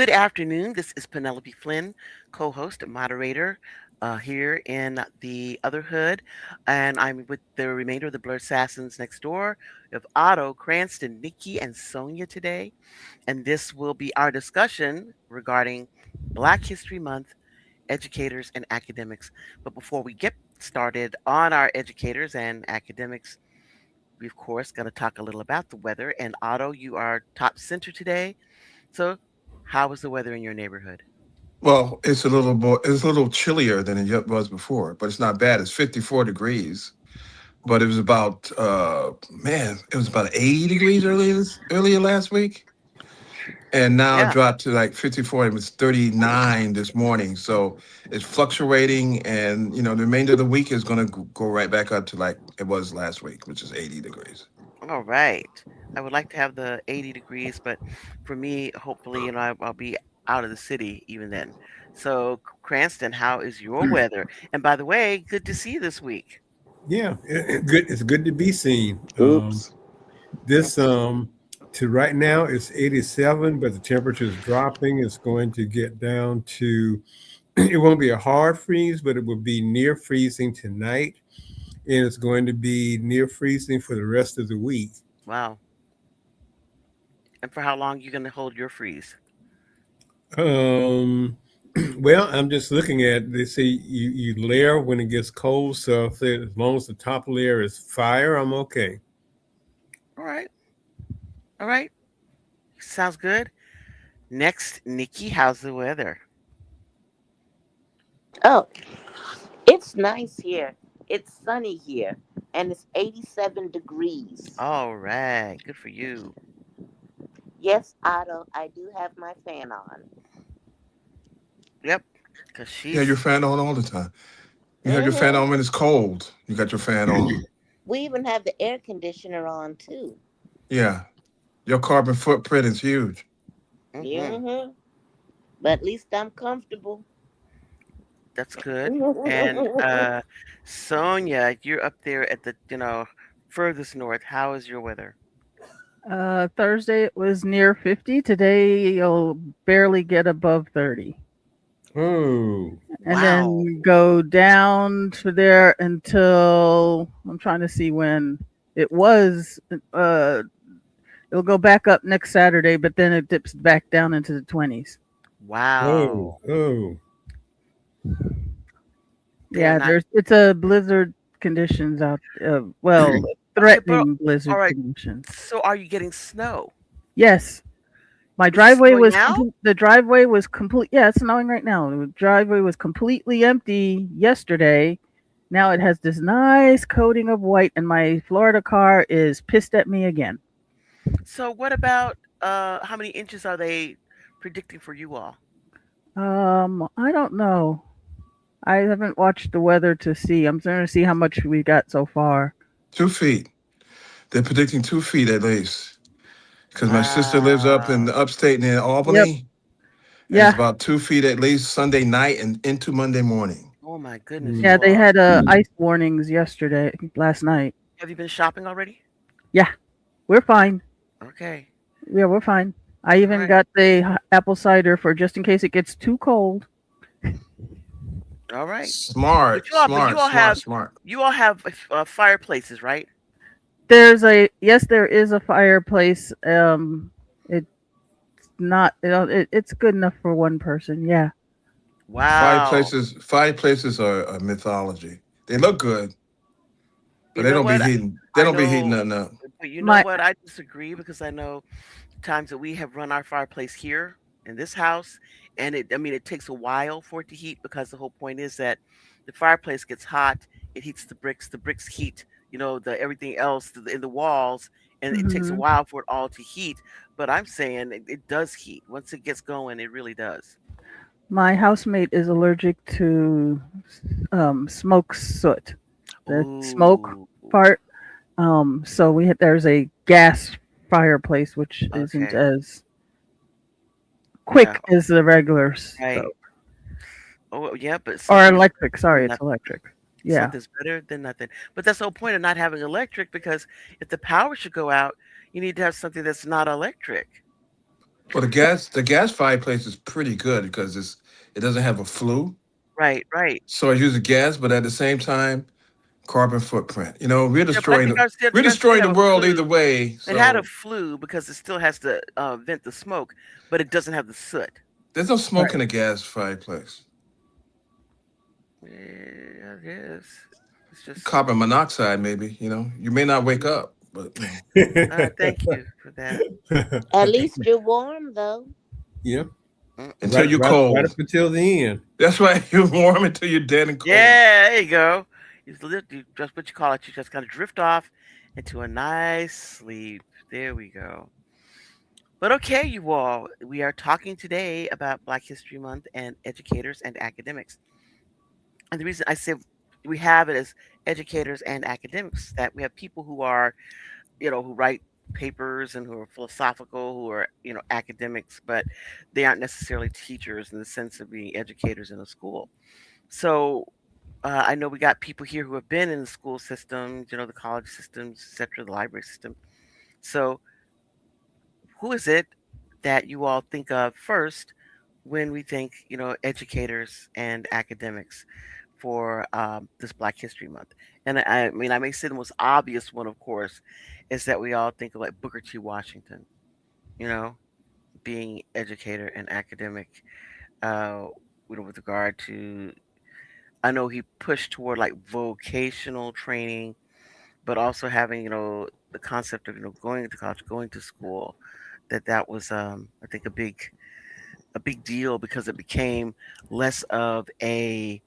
Good afternoon. This is Penelope Flynn, co host and moderator here in the other hood. And I'm with the remainder of the Blerdsassins Next Door of Otto, Cranston, Nikki, and Sonia today. And this will be our discussion regarding Black History Month, educators, and academics. But before we get started on our educators and academics, we, of course, got to talk a little about the weather. And Otto, you are top center today. So, how was the weather in your neighborhood? Well, it's a little chillier than it was before, but it's not bad. It's 54 degrees, but it was about it was about 80 degrees earlier last week, and now it Yeah. dropped to like 54. It was 39 this morning, so it's fluctuating, and the remainder of the week is going to go right back up to like it was last week, which is 80 degrees. All right. I would like to have the 80 degrees, but for me, hopefully, I'll be out of the city even then. So, Cranston, how is your weather? And by the way, good to see you this week. Yeah, good. It's good to be seen. Oops. This to right now it's 87, but the temperature is dropping. It's going to get down to. It won't be a hard freeze, but it will be near freezing tonight, and it's going to be near freezing for the rest of the week. Wow. And for how long you going to hold your freeze? Um, well, I'm just looking at. They say you layer when it gets cold, so if as long as the top layer is fire, I'm okay. All right. All right. Sounds good. Next, Nikki, how's the weather? Oh, it's nice here. It's sunny here, and it's 87 degrees. All right. Good for you. Yes, Otto, I do have my fan on. Yep. Because You have your she's. fan on all the time. You have your fan hmm on when it's cold. You got your fan on. We even have the air conditioner on too. Yeah, your carbon footprint is huge. Hmm. hmm But at least I'm comfortable. That's good. And Sonia, you're up there at the, furthest north. How is your weather? Thursday it was near 50. Today you'll barely get above 30. Oh, And Wow. then go down to there until I'm trying to see when it was uh it'll go back up next Saturday, but then it dips back down into the 20s. oh, Wow. oh. They are Yeah, not. it's a blizzard conditions out well, Okay, but threatening all blizzard right. conditions. So are you getting snow? Yes. My Is it driveway snowing was now? the driveway was complete. Yeah, it's snowing right now. The driveway was completely empty yesterday. Now it has this nice coating of white, and my Florida car is pissed at me again. So what about how many inches are they predicting for you all? I don't know. I haven't watched the weather to see. I'm trying to see how much we got so far. 2 feet. They're predicting 2 feet at least. Because my sister lives up in Wow. the upstate near Yep. Albany, and it's Yeah. about 2 feet at least Sunday night and into Monday morning. Oh my goodness, Yeah. you Mm. They all. had ice warnings yesterday, last night. Have you been shopping already? Yeah, we're fine. Okay. Yeah, we're fine. I All even right. got the apple cider for just in case it gets too cold. All right. But Smart, you all, but you smart, all smart, have, smart. fireplaces, right? There's a yes, there is a fireplace. It's not. It's good enough for one person. Yeah. Wow. Fireplaces are a mythology. They look good, but You know what? They I don't be heating know, nothing up. but you know My what? I disagree because I know times that we have run our fireplace here in this house, and it takes a while for it to heat because the whole point is that the fireplace gets hot, it heats the bricks heat, the everything else in the walls, and it takes a mhm. while for it all to heat. But I'm saying it does heat. Once it gets going, it really does. My housemate is allergic to smoke soot. The smoke Ooh, part. So there's a gas fireplace which isn't okay. as Yeah, quick as the regular right. stove. Oh, yeah, but Or something's electric. better Sorry, than it's nothing. electric. Yeah. Something's better than nothing. But that's the whole point of not having electric because if the power should go out, you need to have something that's not electric. Well, the gas fireplace is pretty good because it doesn't have a flue, Right, right. so it uses gas, but at the same time, carbon footprint. You know, Yeah, but I think we're ours still destroying the have a world either flue. way. It had a So flue because it still has to vent the smoke, but it doesn't have the soot. there's no smoke Right. in a gas fireplace. Yeah, it is. It's just. Carbon monoxide, maybe. You know, you may not wake up, but Thank you for that. At least you're warm though. Yep. Mm-mm. until Right, you're right cold. up until the end. That's why you're warm until you're dead and cold. Yeah, there you go. You just what you call it. You just kind of drift off into a nice sleep. There we go. But okay, you all, we are talking today about Black History Month and educators and academics. And the reason I said we have it as educators and academics, that we have people who are, who write papers and who are philosophical, who are, academics, but they aren't necessarily teachers in the sense of being educators in a school. So I know we got people here who have been in the school systems, the college systems, etc., the library system. So who is it that you all think of first when we think, educators and academics for this Black History Month? And I mean, I may say the most obvious one, of course, is that we all think of like Booker T. Washington, you know, being educator and academic, uh, with regard to, I know he pushed toward like vocational training, but also having, the concept of, going to college, going to school, that was, I think, a big deal because it became less of a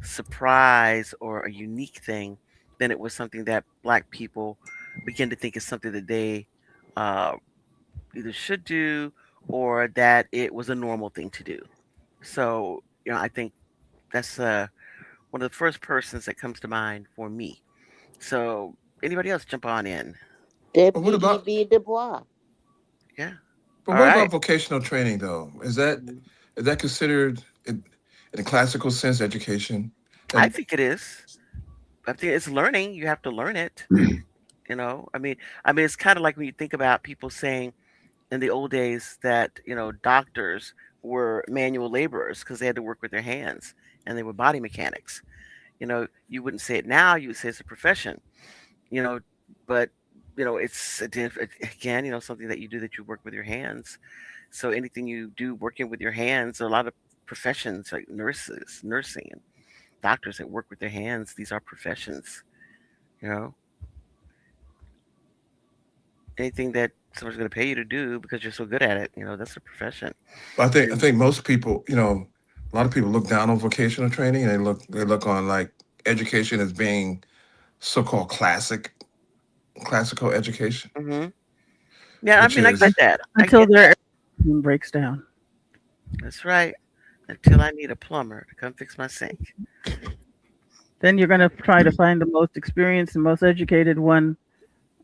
surprise or a unique thing than it was something that Black people began to think is something that they uh, either should do or that it was a normal thing to do. So, I think that's one of the first persons that comes to mind for me. So, anybody else jump on in? But what about W.E.B. Du Bois. Yeah. but All what right. about vocational training though? Is that considered in a classical sense education? I And think it is. I think it's learning. You have to learn it. I mean, it's kind of like when you think about people saying in the old days that doctors were manual laborers because they had to work with their hands and they were body mechanics. You wouldn't say it now. You would say it's a profession. You know, but it's again, something that you do, that you work with your hands. So anything you do working with your hands, a lot of professions like nurses, nursing, and doctors that work with their hands. These are professions. You know, anything that someone's going to pay you to do because you're so good at it, that's a profession. And I think most people, a lot of people look down on vocational training and they look on like education as being so-called classical education, hmm yeah, I which mean, I get is that. I Until get their that. everything breaks down. That's right. Until I need a plumber to come fix my sink. Then you're going to try to find the most experienced and most educated one.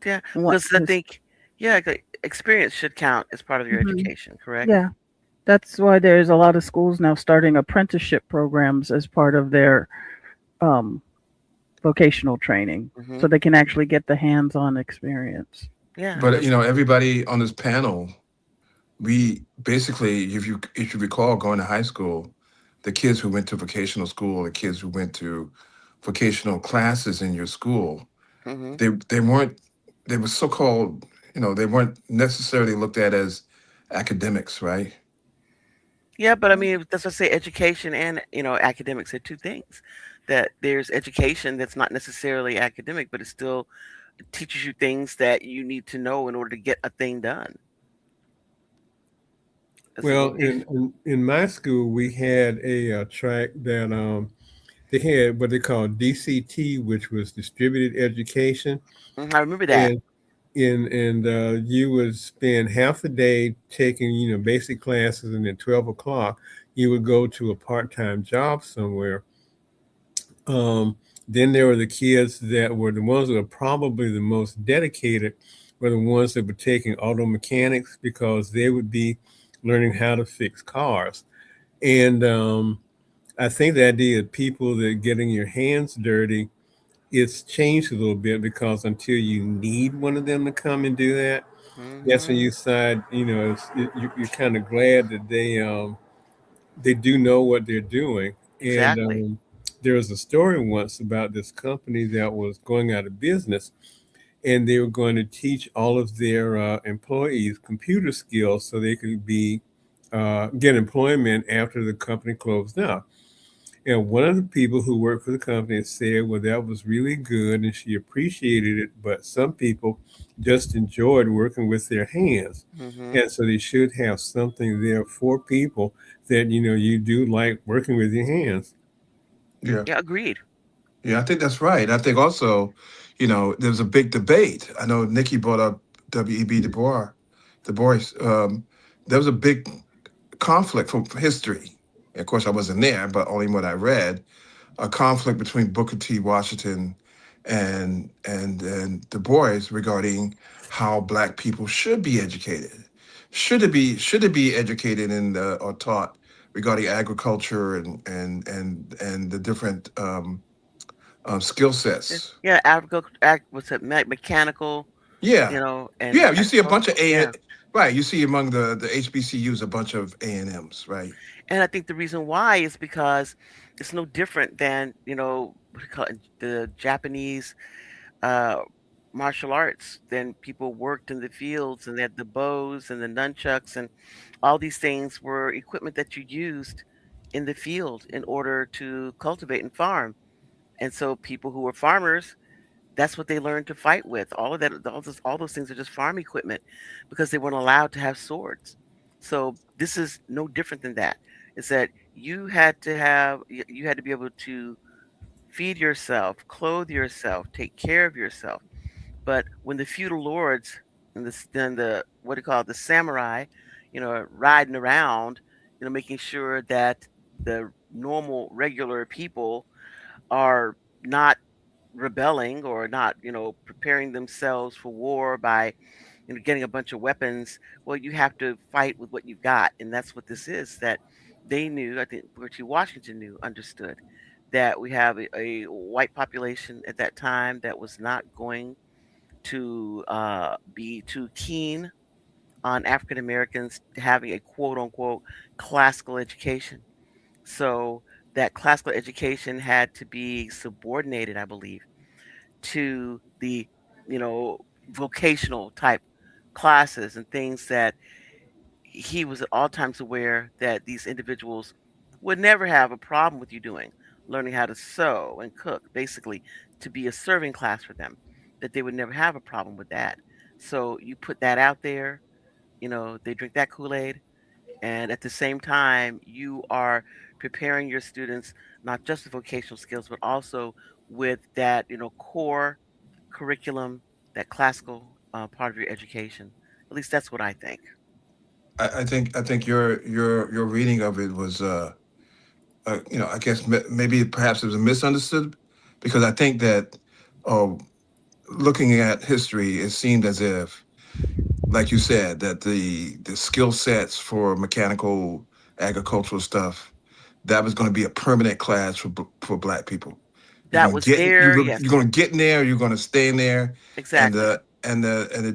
Yeah, One because I think, yeah, experience should count as part of your Mhm. education, correct? Yeah, that's why there's a lot of schools now starting apprenticeship programs as part of their um, vocational training, hmm so they can actually get the hands-on experience. Yeah, but because everybody on this panel, we basically, if you recall going to high school, the kids who went to vocational school, the kids who went to vocational classes in your school, hmm they weren't they were so-called, they weren't necessarily looked at as academics, right? yeah, but I mean, that's what I say. Education and academics are two things. That there's education that's not necessarily academic, but it still teaches you things that you need to know in order to get a thing done. That's a Well, vocation. in my school, we had a track that they had what they call DCT, which was distributed education, I remember that. and you would spend half a day taking basic classes, and at 12 o'clock you would go to a part-time job somewhere. Then there were the kids that were the ones that were probably the most dedicated, were the ones that were taking auto mechanics because they would be learning how to fix cars. And I think the idea of people that getting your hands dirty, it's changed a little bit because until you need one of them to come and do that, That's when Hmm. you decide, you're kind of glad that they do know what they're doing. And Exactly. there was a story once about this company that was going out of business, and they were going to teach all of their employees computer skills so they could be get employment after the company closed down. And one of the people who worked for the company said, well, that was really good and she appreciated it, but some people just enjoyed working with their hands. Hmm. And so they should have something there for people that, you do like working with your hands. Yeah. Yeah, agreed. Yeah, I think that's right. I think also, there's a big debate. I know Nikki brought up W.E.B. Du Bois. Du Bois. There was a big conflict from history. Of course, I wasn't there, but only what I read, a conflict between Booker T. Washington and Du Bois regarding how Black people should be educated. Should it be educated or taught regarding agriculture and the different skill sets? Yeah, what's it, mechanical, Yeah, and yeah. You see a bunch of agricultural. A, Yeah. right? You see among the HBCUs a bunch of A&Ms, right? And I think the reason why is because it's no different than, what do you call it, the Japanese uh, martial arts. Then people worked in the fields and they had the bows and the nunchucks, and all these things were equipment that you used in the field in order to cultivate and farm. And so people who were farmers, that's what they learned to fight with. All of that, all those things are just farm equipment because they weren't allowed to have swords. So this is no different than that. It's that you had to be able to feed yourself, clothe yourself, take care of yourself. But when the feudal lords and then the what do you call it, the samurai, are riding around, making sure that the normal regular people are not rebelling or not, preparing themselves for war by, getting a bunch of weapons. Well, you have to fight with what you've got, and that's what this is. That they knew. I think Booker T. Washington understood that we have a white population at that time that was not going to be too keen on African Americans having a quote unquote classical education. So that classical education had to be subordinated, I believe, to the, vocational type classes and things that he was at all times aware that these individuals would never have a problem with you doing, learning how to sew and cook, basically to be a serving class for them, that they would never have a problem with that. So you put that out there, they drink that Kool-Aid, and at the same time, you are preparing your students not just with vocational skills, but also with that, core curriculum, that classical part of your education. At least that's what I think. I think your reading of it was I guess maybe perhaps it was a misunderstood because I think that uh, looking at history, it seemed as if, like you said, that the skill sets for mechanical agricultural stuff that was going to be a permanent class for Black people. You're That gonna was get there, yes, you're gonna get in there. You're gonna stay in there, and exactly. the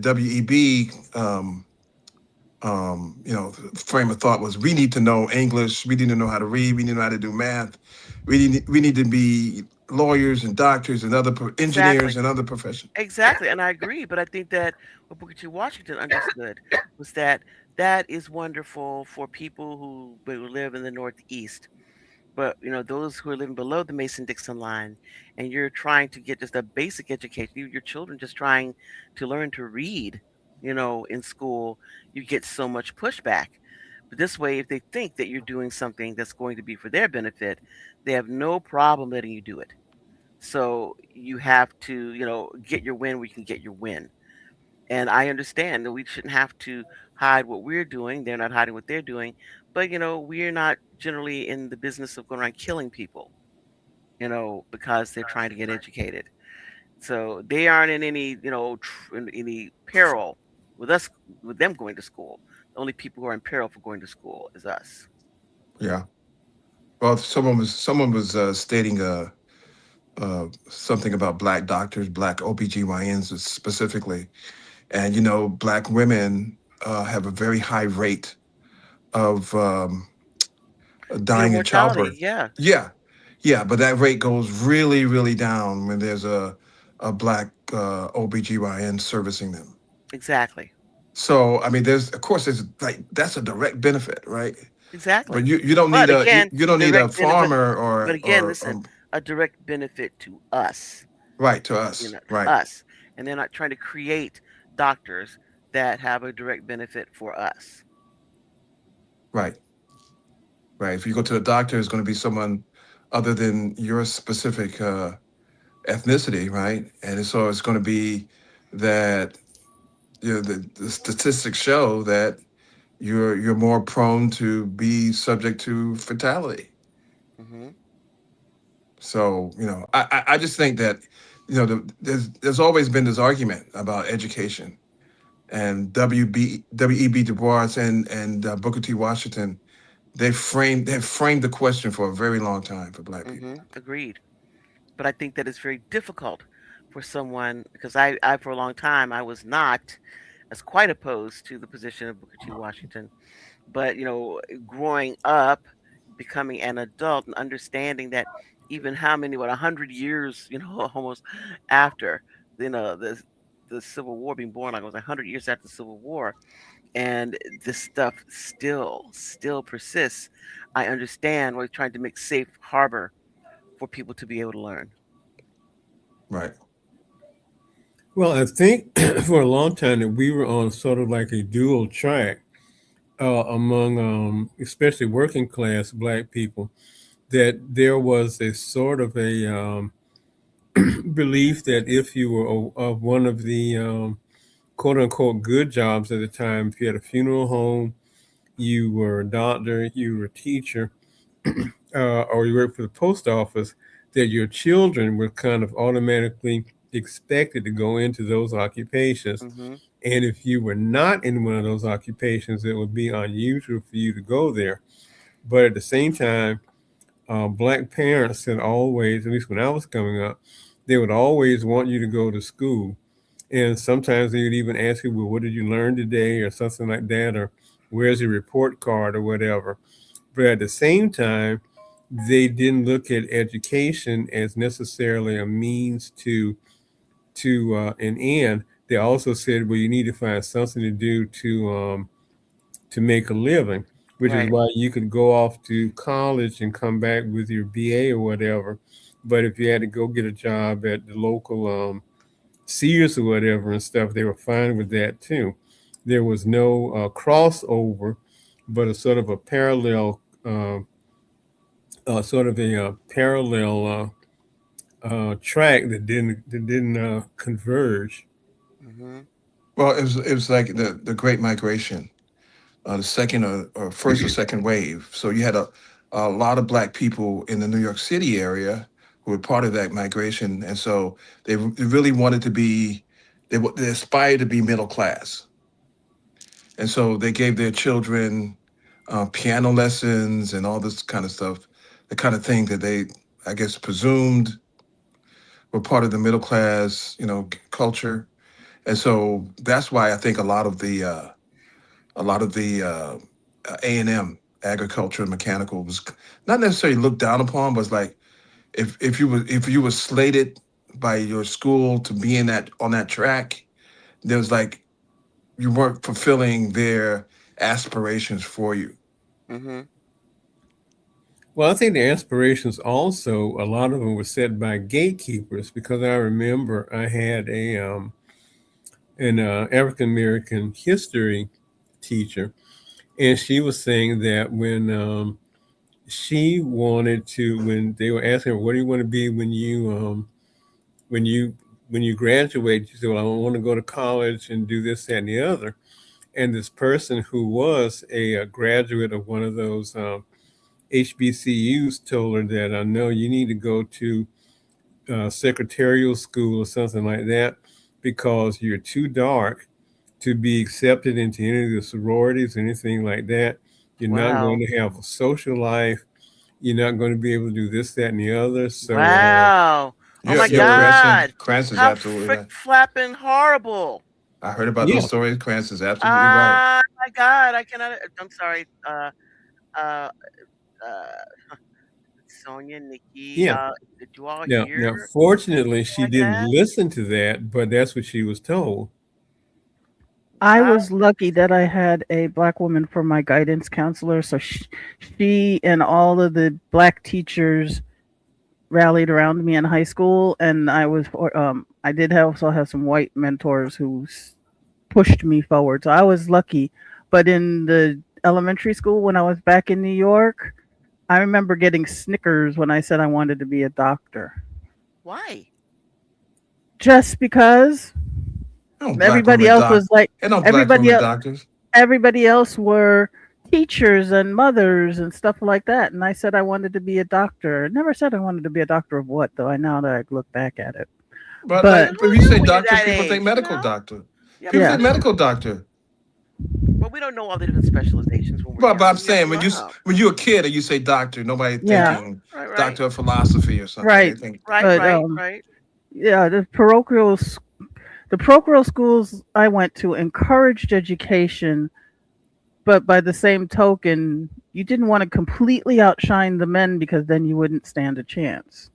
WEB frame of thought was we need to know English, we need to know how to read, we need to know how to do math, we need to be lawyers and doctors and engineers Exactly. and other professions. Exactly. And I agree. But I think that what Booker T. Washington understood was that that is wonderful for people who will live in the Northeast. But those who are living below the Mason-Dixon line, and you're trying to get just a basic education, your children just trying to learn to read, in school, you get so much pushback. But this way, if they think that you're doing something that's going to be for their benefit, they have no problem letting you do it. So you have to, get your win where you can get your win. And I understand that we shouldn't have to hide what we're doing. They're not hiding what they're doing. But, we're not generally in the business of going around killing people, because they're trying to get educated. So they aren't in any, in any peril with us, with them going to school. The only people who are in peril for going to school is us. Yeah. Well, someone was stating something about Black doctors, Black OBGYNs specifically, And black women have a very high rate of Fetal dying in mortality. childbirth. Yeah, Yeah, yeah, but that rate goes really, really down when there's a black OBGYN servicing them. exactly. So I mean, there's of course there's like that's a direct benefit, right? Exactly. But you don't need But a you, again, you don't need a direct benefit. farmer But or again, listen, a direct benefit to us, right to us, to right, us. And they're not trying to create doctors that have a direct benefit for us. right, right. If you go to the doctor, it's going to be someone other than your specific ethnicity, right? And so it's going to be that the statistics show that you're more prone to be subject to fatality. Hmm. So I just think that there's always been this argument about education, and W.E.B. Du Bois and Booker T. Washington, they have framed the question for a very long time for black people. Agreed. But I think that it's very difficult for someone because I for a long time I was not as quite opposed to the position of Booker T. Washington. But growing up, becoming an adult, and understanding that even how many 100 years almost after the Civil War, being born like it was 100 years after the Civil War, and this stuff still persists. I understand we're trying to make safe harbor for people to be able to learn. Right. Well, I think for a long time that we were on sort of like a dual track among, especially working class black people, that there was a sort of a belief that if you were of one of the quote unquote good jobs at the time, if you had a funeral home, you were a doctor, you were a teacher, or you worked for the post office, that your children were kind of automatically expected to go into those occupations. Hmm. And if you were not in one of those occupations, it would be unusual for you to go there. But at the same time, black parents had always, at least when I was coming up, they would always want you to go to school. And sometimes they would even ask you, well, what did you learn today, or something like that, or where's your report card, or whatever. But at the same time, they didn't look at education as necessarily a means to an end. They also said, well, you need to find something to do to make a living, which is Right. why you could go off to college and come back with your BA or whatever. But if you had to go get a job at the local Sears or whatever and stuff, they were fine with that too. There was no crossover, but a sort of a parallel, track that didn't converge. Hmm. Well, it was like the Great Migration, the second or first or second wave. So you had a lot of black people in the New York City area who were part of that migration, and so they really wanted to be they aspired to be middle class, and so they gave their children piano lessons and all this kind of stuff, the kind of thing that they, I guess, presumed were part of the middle class, culture. And so that's why I think a lot of the A&M, agriculture and mechanical, was not necessarily looked down upon, but it's like if you were slated by your school to be in that on that track, there was like you weren't fulfilling their aspirations for you. Hmm. Well, I think the aspirations also, a lot of them were set by gatekeepers, because I remember I had an African American history teacher, and she was saying that when they were asking her, "What do you want to be when you when you graduate?" She said, "Well, I want to go to college and do this, that, and the other." And this person who was a graduate of one of those HBCUs told her that, "I know you need to go to secretarial school or something like that, because you're too dark to be accepted into any of the sororities, anything like that. You're not going Wow. to have a social life. You're not going to be able to do this, that, and the other." Wow. Oh Yeah, my yeah, So Cranston. God. Cranston's How absolutely frick right. flapping horrible. I heard about those Yeah, stories. Krantz is absolutely right. Ah, my God, I cannot. I'm sorry. Uh, uh, Sonia, Nikki, yeah. did you all Now, hear fortunately, she like didn't that? listen to that, but that's what she was told. I I was lucky that I had a black woman for my guidance counselor, so she and all of the black teachers rallied around me in high school, and I did also have some white mentors who pushed me forward. So I was lucky. But in the elementary school when I was back in New York, I remember getting Snickers when I said I wanted to be a doctor. Why? Just because No black everybody women else was doc. like And no black everybody women else doctors. everybody else were teachers and mothers and stuff like that, and I said I wanted to be a doctor. I never said I wanted to be a doctor of what, though. I now that I look back at it. But But like Who when you say knew when you're doctor, that people think age, you medical know? doctor. Yeah, but People who yeah, think knew? medical doctor. Well, we don't know all the different specializations when we're But young. I'm We have to saying grow up. when you're a kid and you say doctor, nobody yeah, Uh-huh. thinking Right, right, doctor of philosophy or something. They right. think right, But right, right. yeah, the parochial schools I went to encouraged education, but by the same token, you didn't want to completely outshine the men because then you wouldn't stand a chance.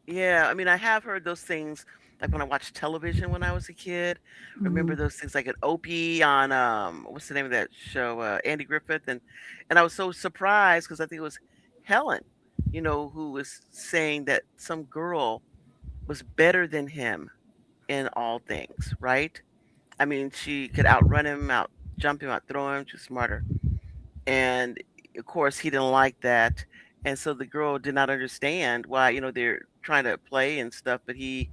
Yeah, I mean, I have heard those things like when I watched television when I was a kid. Remember Mhm. those things like an Opie on what's the name of that show? Andy Griffith, and I was so surprised because I think it was Helen, who was saying that some girl was better than him in all things, right? I mean, she could outrun him, out jump him, out throw him, she's smarter. And of course, he didn't like that. And so the girl did not understand why, they're trying to play and stuff, but he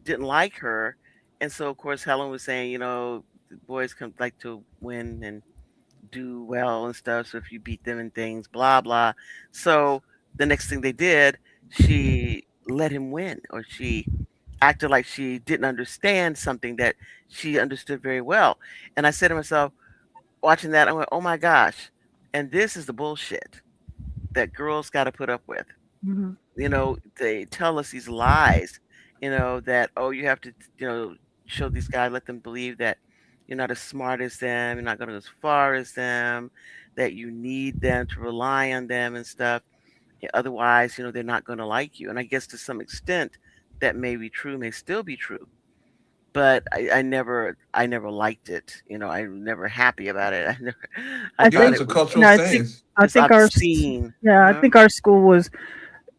didn't like her. And so, of course, Helen was saying, the boys come like to win and do well and stuff. So if you beat them and things, blah, blah. So the next thing they did, she let him win, or she acted like she didn't understand something that she understood very well. And I said to myself, watching that, I went, oh my gosh. And this is the bullshit that girls got to put up with. Mhm. They tell us these lies, that, oh, you have to, show these guys, let them believe that you're not as smart as them, you're not going to go as far as them, that you need them to rely on them and stuff. Yeah, otherwise, they're not going to like you. And I guess to some extent, that may be true, may still be true. But I never liked it. I'm never happy about it. I I yeah, thought think, it's a it was and cultural I thing. think, I just think obscene. yeah, I think our school was,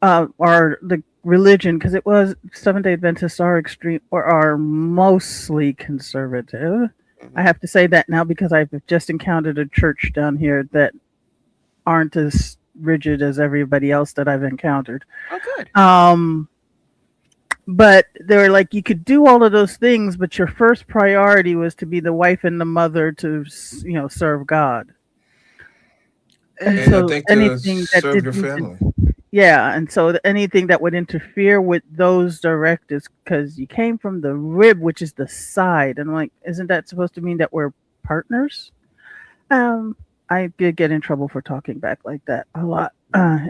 or the religion, because it was Seventh Day Adventists are extreme or are mostly conservative. I Mhm. have to say that now because I've just encountered a church down here that aren't as rigid as everybody else that I've encountered. Oh, good. Um, but they were like, you could do all of those things, but your first priority was to be the wife and the mother to, serve God. And And I Uh, so think to anything that serve your didn't, family. yeah, and so anything that would interfere with those directives, because you came from the rib, which is the side, and I'm like, isn't that supposed to mean that we're partners? Um, I did get in trouble for talking back like that a lot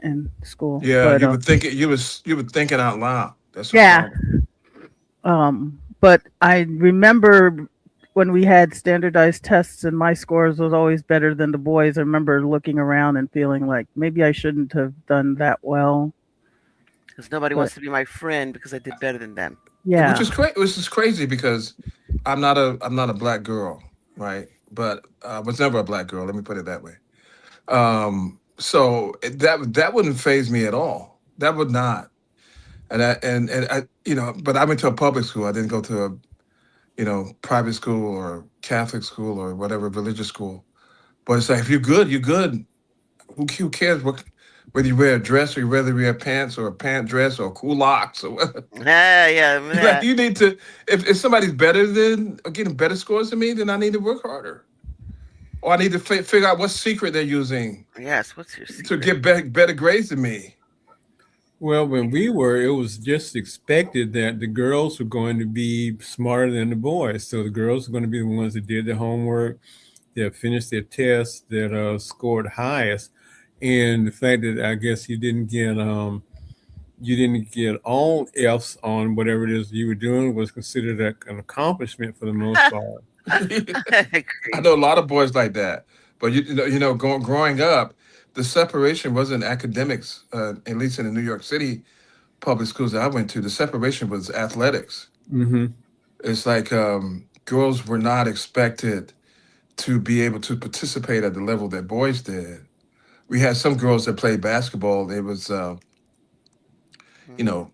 in school, Yeah, but you were thinking out loud. That's the yeah, problem. but I remember when we had standardized tests and my scores was always better than the boys. I remember looking around and feeling like maybe I shouldn't have done that well, because nobody but wants to be my friend because I did better than them. Which yeah. is which is crazy because I'm not a black girl, right? But I was never a black girl. Let me put it that way. So that wouldn't phase me at all. That would not. And I, but I went to a public school. I didn't go to a private school or Catholic school or whatever religious school. But it's like if you're good, you're good. Who cares whether you wear a dress or whether you wear pants or a pant dress or culottes or what? Ah, yeah, Like yeah. you need to if somebody's better than or getting better scores than me, then I need to work harder. Or I need to figure out what secret they're using Yes. What's your to secret? get better grades than me. Well, when we were, it was just expected that the girls were going to be smarter than the boys. So the girls were going to be the ones that did the homework, that finished their tests, that scored highest. And the fact that I guess you didn't get all F's on whatever it is you were doing was considered an accomplishment for the most part. I I agree. know a lot of boys like that. But growing up, the separation wasn't academics. At least in the New York City public schools that I went to, the separation was athletics. Hmm. It's like girls were not expected to be able to participate at the level that boys did. We had some girls that played basketball. It was, you Mhm. know,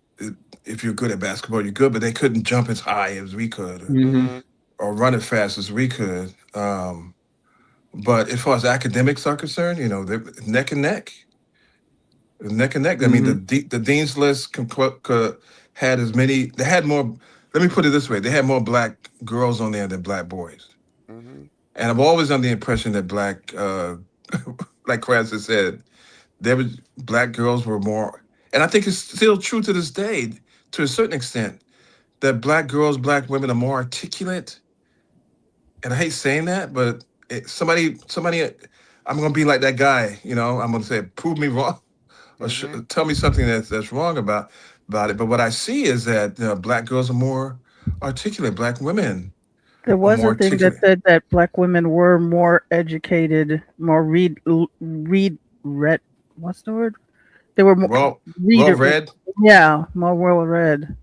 if you're good at basketball, you're good, but they couldn't jump as high as we could, Hmm. Mhm. or run as fast as we could. But as far as academics are concerned, they're neck and neck, neck and neck. I mean, Hmm. the dean's list had as many. They had more. Let me put it this way: they had more black girls on there than black boys. Mhm. And I'm always under the impression that like Francis said, there was black girls were more, and I think it's still true to this day, to a certain extent, that black girls, black women are more articulate. And I hate saying that, but somebody, I'm gonna be like that guy. I'm gonna say, prove me wrong, or Mhm. tell me something that's wrong about it. But what I see is that black girls are more articulate. Black women There are was more a thing that articulate. said that black women were more educated, more read, what's the word? They were more Well, well reader, read. yeah, more well read.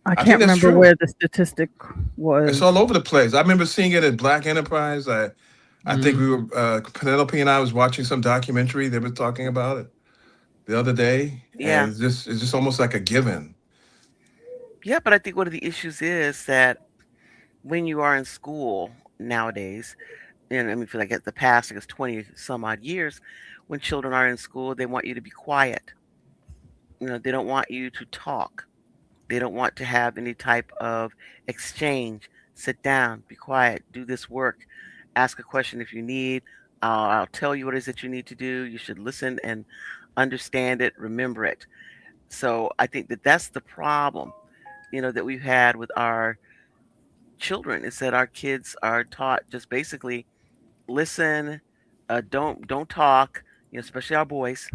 I I think can't that's remember true. where the statistic It's all was. over the place. I remember seeing it at Black Enterprise. I think Hmm. we were Penelope and I was watching some documentary. They were talking about it the other day, and Yeah. it's just almost like a given. Yeah, but I think one of the issues is that when you are in school nowadays, and I mean, for like at the past, I guess 20 some odd years, when children are in school, they want you to be quiet. They don't want you to talk. They don't want to have any type of exchange. Sit down, be quiet, do this work, ask a question if you need. I'll tell you what it is that you need to do. You should listen and understand it, remember it. So I think that that's the problem, that we've had with our children is that our kids are taught just basically listen, don't talk, especially our boys.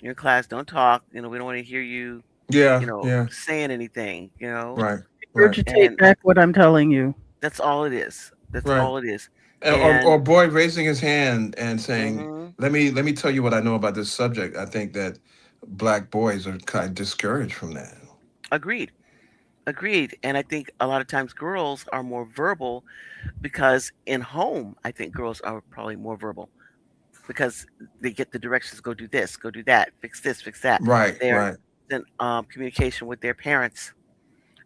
You're in class, don't talk. We don't want to hear you, Yeah, yeah, saying anything. right, right, Regurgitate And back what I'm telling you. that's all it is. That's right. all it is. Or And boy raising his hand and saying, mhm, "Let me tell you what I know about this subject." I think that black boys are kind of discouraged from that. agreed. Agreed. And I think a lot of times girls are more verbal because in home, I think girls are probably more verbal because they get the directions, go do this, go do that, fix this, fix that. Right, They're right. in communication with their parents,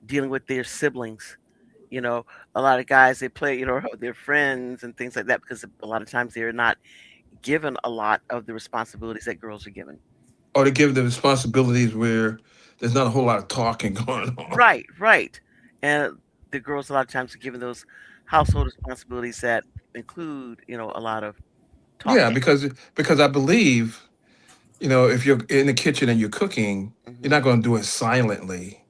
dealing with their siblings. You know, a lot of guys they play, with their friends and things like that because a lot of times they're not given a lot of the responsibilities that girls are given. Or to give the responsibilities where there's not a whole lot of talking going on. Right, right. And the girls a lot of times are given those household responsibilities that include, a lot of Yeah, talking. because I believe, if you're in the kitchen and you're cooking, you're Hmm. not going to do it silently.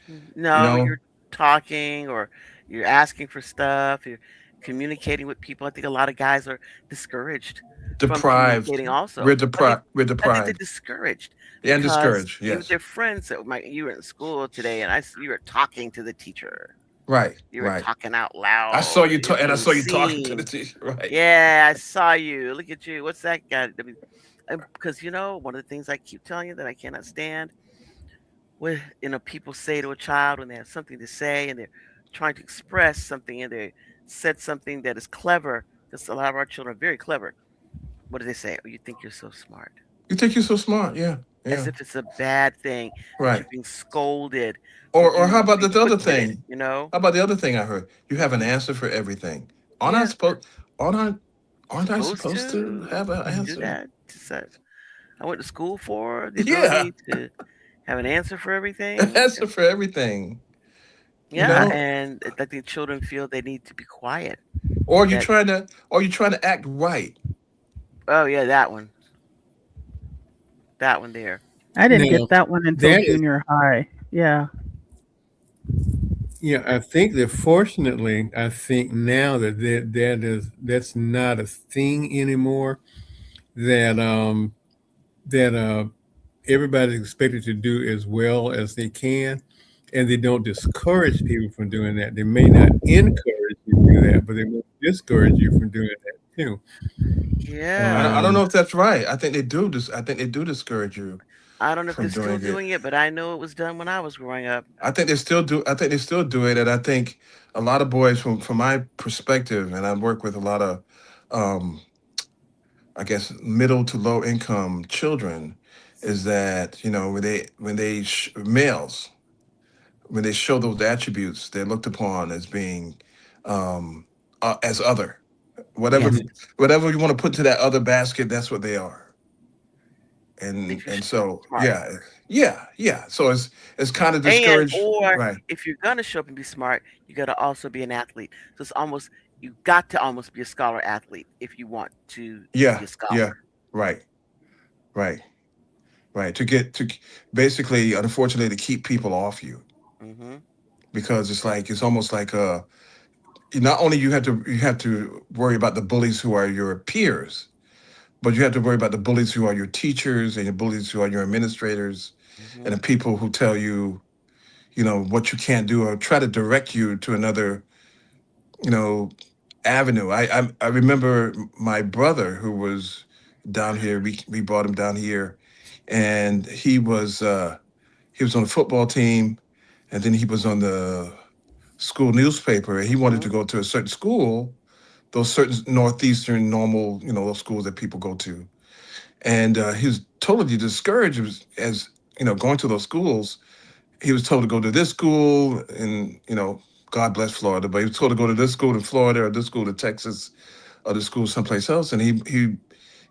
You No, know, you're talking or you're asking for stuff, you're communicating with people. I think a lot of guys are discouraged from deprived. communicating also. We're I think they're deprived discouraged and because discouraged. with Yes. their friends that you were in school today and you were talking to the teacher. Right. You were Right. talking out I saw loud. you You're talk, and I being saw you talking to the seen. teacher. Right. Yeah, I saw you. Look at you. What's that guy? I mean, because one of the things I keep telling you that I cannot stand when people say to a child when they have something to say and they're trying to express something and they said something that is clever. Because a lot of our children are very clever. What do they say? Oh, you think you're so smart, You think you're so smart? Yeah. as Yeah. if it's a bad thing that you're Right. being scolded for Or you how about being the other quick-witted. thing? How about the other thing I heard? You have an Hmm. answer for everything. Aren't I Yeah, supposed? Aren't I? Aren't I supposed supposed to to have an do answer? that. I went to school for the Yeah, ability to have an answer for an everything. answer for everything. You Yeah, know, and I think children feel they need to be quiet. That or you trying to act right. oh yeah, that one there. I didn't Now, get that one until that is, junior high. Yeah. yeah, I think that fortunately, I think now that's not a thing anymore. That that everybody's expected to do as well as they can, and they don't discourage people from doing that. They may not encourage you do that, but they want to discourage you from doing that too. Yeah. I don't Um, know if that's right. I think they do. I think they do discourage you I don't know if they're from still doing it. doing it, but I know it was done when I was growing up. I think they still do. I think they still do it, and I think a lot of boys, from my perspective, and I work with a lot of, um, I guess, middle to low income children, is that males, when they show those attributes, they're looked upon as being, um, as other. Whatever Yes, mhm. whatever you want to put to that other basket, that's what they are. and if you're and so smart. yeah. So it's kind of And discouraged, or right? if you're gonna show up and be smart, you gotta also be an athlete. So it's almost you got to almost be a scholar athlete if you want to be Yeah, a scholar. yeah, right, right, right. To basically, unfortunately, to keep people off you, Mhm. because it's almost like not only you have to worry about the bullies who are your peers, but you have to worry about the bullies who are your teachers and your bullies who are your administrators and the Mhm. people who tell you what you can't do or try to direct you to another you know avenue. I remember my brother who was down here. We brought him down here, and he was on the football team, and then he was on the school newspaper. And he wanted to Mhm. go to a certain school, those certain northeastern normal, those schools that people go to. And he was totally discouraged as going to those schools. He was told to go to this school, and God bless Florida, but he was told to go to this school in Florida or this school in Texas or the school someplace else, and he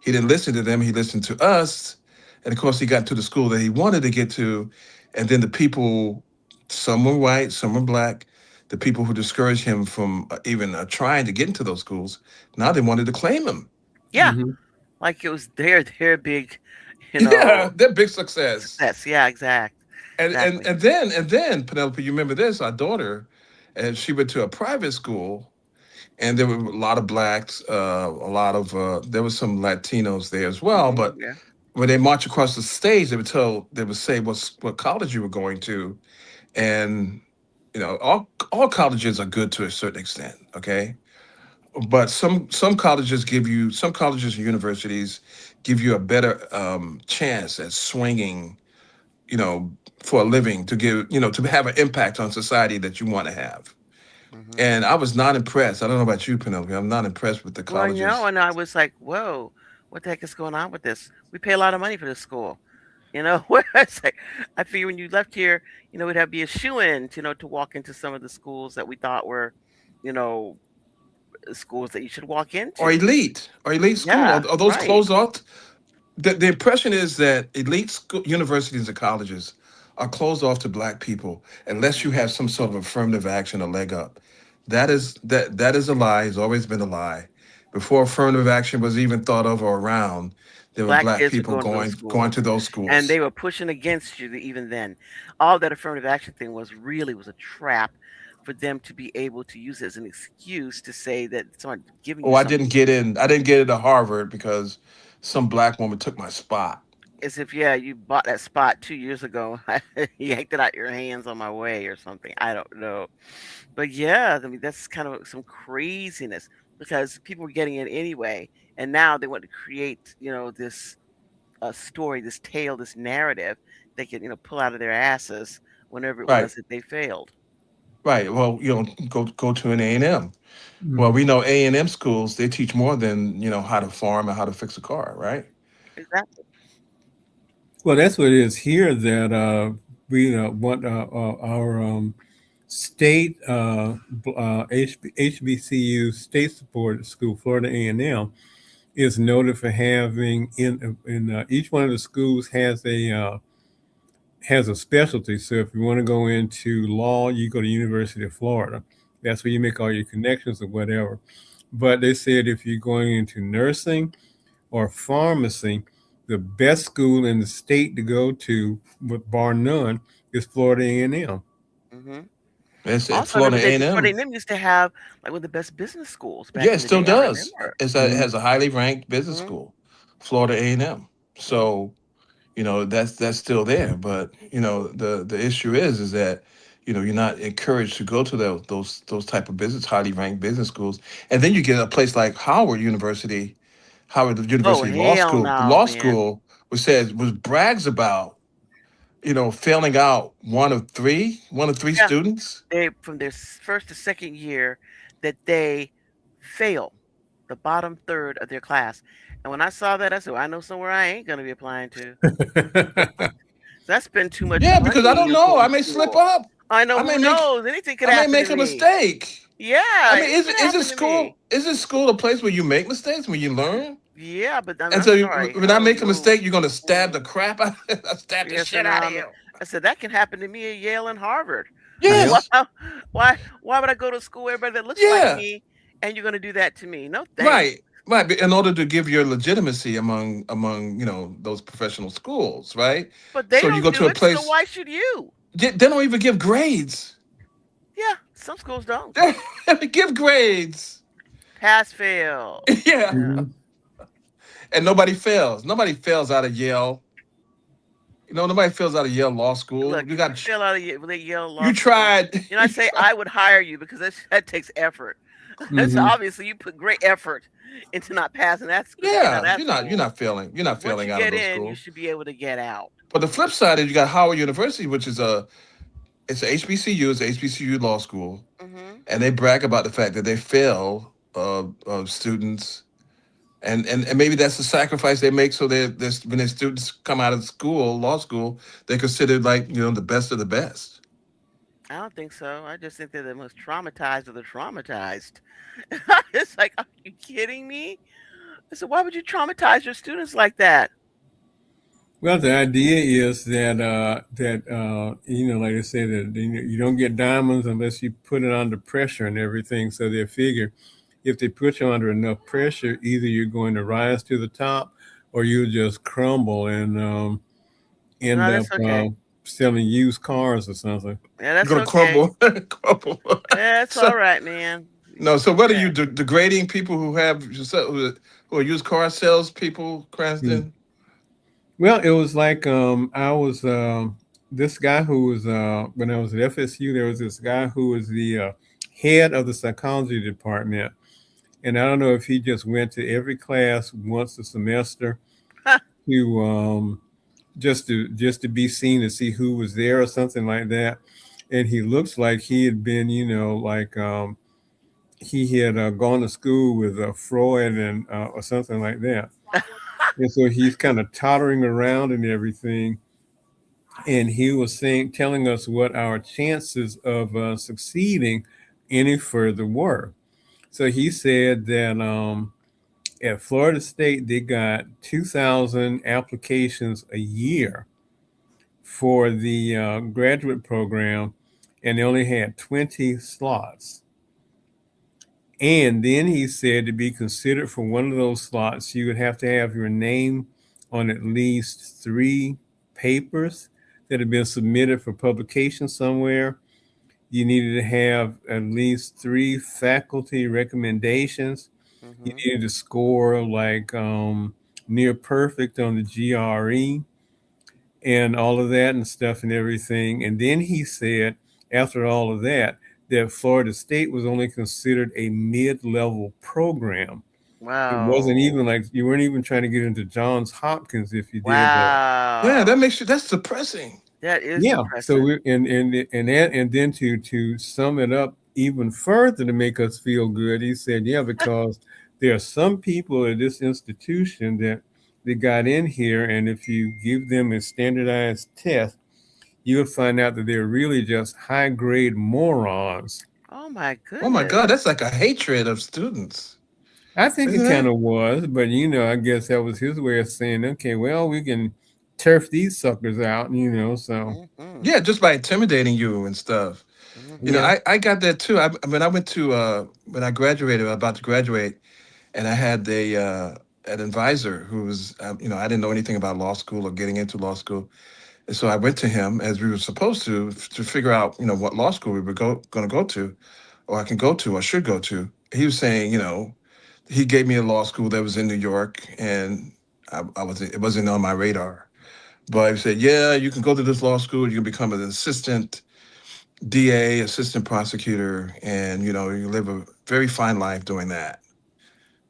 didn't listen to them. He listened to us, and of course, he got to the school that he wanted to get to, and then the people, some were white, some were black, the people who discouraged him from even trying to get into those schools, now they wanted to claim him. Yeah, Mhm. like it was their big, you Yeah, know, they're big success. success. Yeah, And exactly. and then Penelope, you remember this? Our daughter, and she went to a private school, and there were a lot of blacks, there was some Latinos there as well. Mhm. But Yeah. when they march across the stage, they would say what college you were going to, and all colleges are good to a certain extent, okay. But some colleges and universities give you a better chance at swinging, you know, for a living, to have an impact on society that you want to have. Mhm. And I was not impressed. I don't know about you, Penelope. I'm not impressed with the Well, colleges. and I was like, "Whoa, what the heck is going on with this? We pay a lot of money for this school." Where it's like, I figure when you left here, we'd have to be a shoe-in, to walk into some of the schools that we thought were, you know, schools that you should walk into. Or elite school. Yeah, Are those right. closed off? The impression is that elite school, universities and colleges are closed off to black people unless you have Mhm. some sort of affirmative action or leg up. That is a lie. It's always been a lie. Before affirmative action was even thought of or around, there were Black black kids are people going to those going schools, to those and schools. they were pushing against you even then. All that affirmative action thing was a trap for them to be able to use it as an excuse to say that someone giving Oh, you something I didn't get into Harvard because some black woman took my spot. as if, yeah, you bought that spot 2 years ago. You yanked it out your hands on my way or something. I don't know. But yeah, I mean, that's kind of some craziness because people were getting it anyway. And now they want to create, this story, this tale, this narrative they can, pull out of their asses whenever it Right, was that they failed. right. Well, go to an A&M. Well, Mhm. we know A&M schools, they teach more than, how to farm and how to fix a car, right? Exactly. Well, that's what it is here. That we want our state HBCU state supported school, Florida A&M, is noted for having in each one of the schools has a specialty. So if you want to go into law, you go to University of Florida. That's where you make all your connections or whatever. But they said if you're going into nursing or pharmacy, the best school in the state to go to, with bar none, is Florida A&M. Hmm. It's at Also, I Florida remember that Florida A&M. A&M used to have like one of the best business schools Yeah, back it in the still day. I does. remember. It Mhm. has a highly ranked business Hmm. school, Florida A&M. Hmm. So, that's still there. But, the issue is that You're not encouraged to go to those type of business, highly ranked business schools. And then you get a place like Howard University, Howard Oh, University Law hell School, no, law man. school, which says was brags about, failing out one of three Yeah, students. they from their first to second year that they fail the bottom third of their class. And when I saw that, I said, well, I know somewhere I ain't gonna be applying to. So I spend too much Yeah, because I money don't know. I in may slip school. up. I know I may who make knows. Anything could I may happen to make a me. mistake. I Yeah, mean, anything is could is it happen to me. school? Is it school a place where you make mistakes, where you learn? Yeah, but And I'm so sorry. when I I don't make a know. mistake, you're gonna stab Mm. the crap out, stab the Yes, shit and out of you. I said that can happen to me at Yale and Harvard. Why, Yes. why would I go to school with everybody that looks like Yeah. me, and you're gonna do that to me? No thanks. Right. Right. In order to give your legitimacy among those professional schools, right? But they So you don't go to do a it, so place. why should you? They don't even give grades. Yeah, some schools don't. They don't even give grades. Pass fail. Yeah. Yeah. Mhm. And nobody fails. Nobody fails out of Yale. Nobody fails out of Yale Law School. Look, if you fail out of Yale Law You School, tried. I say I would hire you because that takes effort. That's Mhm. obviously you put great effort into not passing that school, getting out of Yeah, that you're school. not failing. You're not Once you failing out of get those in, you schools. should be able to get out. But the flip side is you got Howard University, which is it's a HBCU, it's a HBCU law school, Hmm. and they brag about the fact that they fail students, and maybe that's the sacrifice they make so when their students come out of law school, they're considered like the best of the best. I don't think so. I just think they're the most traumatized of the traumatized. It's like, are you kidding me? I said, why would you traumatize your students like that? Well, the idea is that like I said, that you don't get diamonds unless you put it under pressure and everything. So they figure if they put you under enough pressure, either you're going to rise to the top or you'll just crumble and end No, up that's okay. selling used cars or something. Yeah, You're that's gonna okay. crumble, crumble. That's So all right, man. no, You so do what are you that. degrading people who are used car salespeople, Hmm. Cranston? Well, it was like I was this guy who was when I was at FSU. There was this guy who was the head of the psychology department, and I don't know if he just went to every class once a semester to just to be seen to see who was there or something like that. And he looks like he had been, like he had gone to school with Freud and or something like that. And so he's kind of tottering around and everything. And he was telling us what our chances of succeeding any further were. So he said that at Florida State they got 2,000 applications a year for the graduate program, and they only had 20 slots. And then he said to be considered for one of those slots, you would have to have your name on at least three papers that have been submitted for publication somewhere. You needed to have at least three faculty recommendations. You Hmm. needed to score like near perfect on the GRE and all of that and stuff and everything. And then he said, after all of that, that Florida State was only considered a mid level program. It wasn't Wow. even like you weren't even trying to get into Johns Hopkins if you did that. Yeah, Wow. that's depressing. That is Yeah. So depressing. we and then to sum it up even further to make us feel good, he said, yeah, because there are some people at this institution that they got in here, and if you give them a standardized test, you'll find out that they're really just high grade morons. Oh my Oh my goodness. God, that's like a hatred of students, I think it isn't kind it? of was, but I guess that was his way of saying, okay, well, we can turf these suckers out, so Hmm. Yeah, just by intimidating you and stuff. Hmm. yeah. I got that too. When I went to when I graduated, about to graduate, and I had an advisor who was I didn't know anything about law school or getting into law school, and so I went to him as we were supposed to figure out what law school we were going to go to, or I can go to or should go to. He was saying he gave me a law school that was in New York, and I was it wasn't on my radar. But he said, yeah, you can go to this law school, you can become an assistant DA, assistant prosecutor, and you live a very fine life doing that.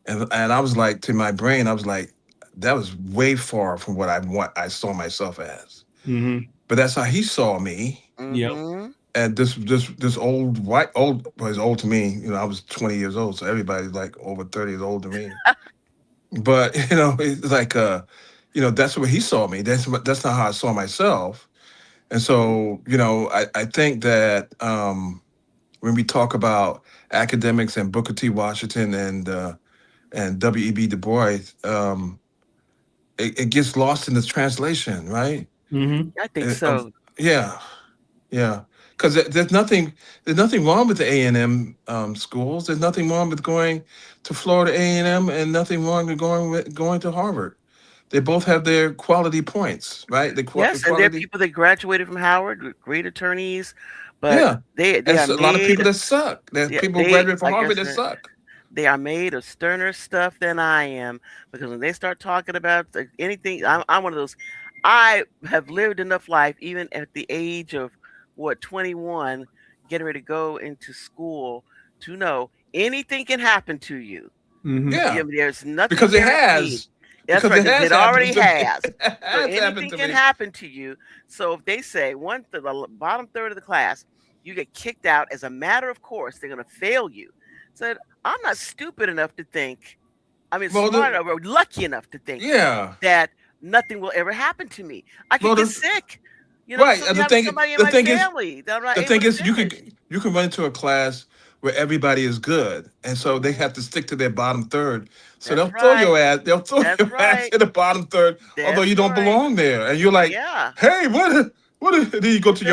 And I was like, to my brain, I was like, that was way far from what I saw myself as. Mm-hmm. But that's how he saw me. Yep. Mm-hmm. And this old, well, he's old to me. I was 20 years old, so everybody's like over 30 is old to me. But it's like that's what he saw me. That's not how I saw myself. And Mm-hmm. so I think that when we talk about academics and Booker T. Washington and W.E.B. Du Bois, it gets lost in the translation, right? Mm-hmm. I think Of so. yeah, yeah. Because there's nothing wrong with the A&M schools. There's nothing wrong with going to Florida A&M, and nothing wrong with going to Harvard. They both have their quality points, right? The Yes, and there are quality, people that graduated from Howard with great attorneys, but yeah. they And are a lot of made. people that suck. There's Yeah, people who they graduate from like I Harvard that said, suck. they are made of sterner stuff than I am because when they start talking about anything, I'm one of those. I have lived enough life, even at the age of what 21, getting ready to go into school, to know anything can happen to you. Mm-hmm. Yeah, There's nothing because it guaranteed. has, That's because right, it because has it happened already to me. has. It So has happened anything to can me. happen to you. So if they say the bottom third of the class, you get kicked out as a matter of course, they're going to fail you. So I'm not stupid enough to think, I mean, Well, smart enough or lucky enough to think yeah. that nothing will ever happen to me. I could Well, get sick. right. And Something happens to somebody in the my thing is, family that I'm not the able thing to is, finish. you can run into a class where everybody is good, and so they Hmm. have to stick to their bottom third. So That's right. they'll throw That's your ass right. in the bottom third, although That's you don't right. belong there, and you're like, Yeah. hey, then you go to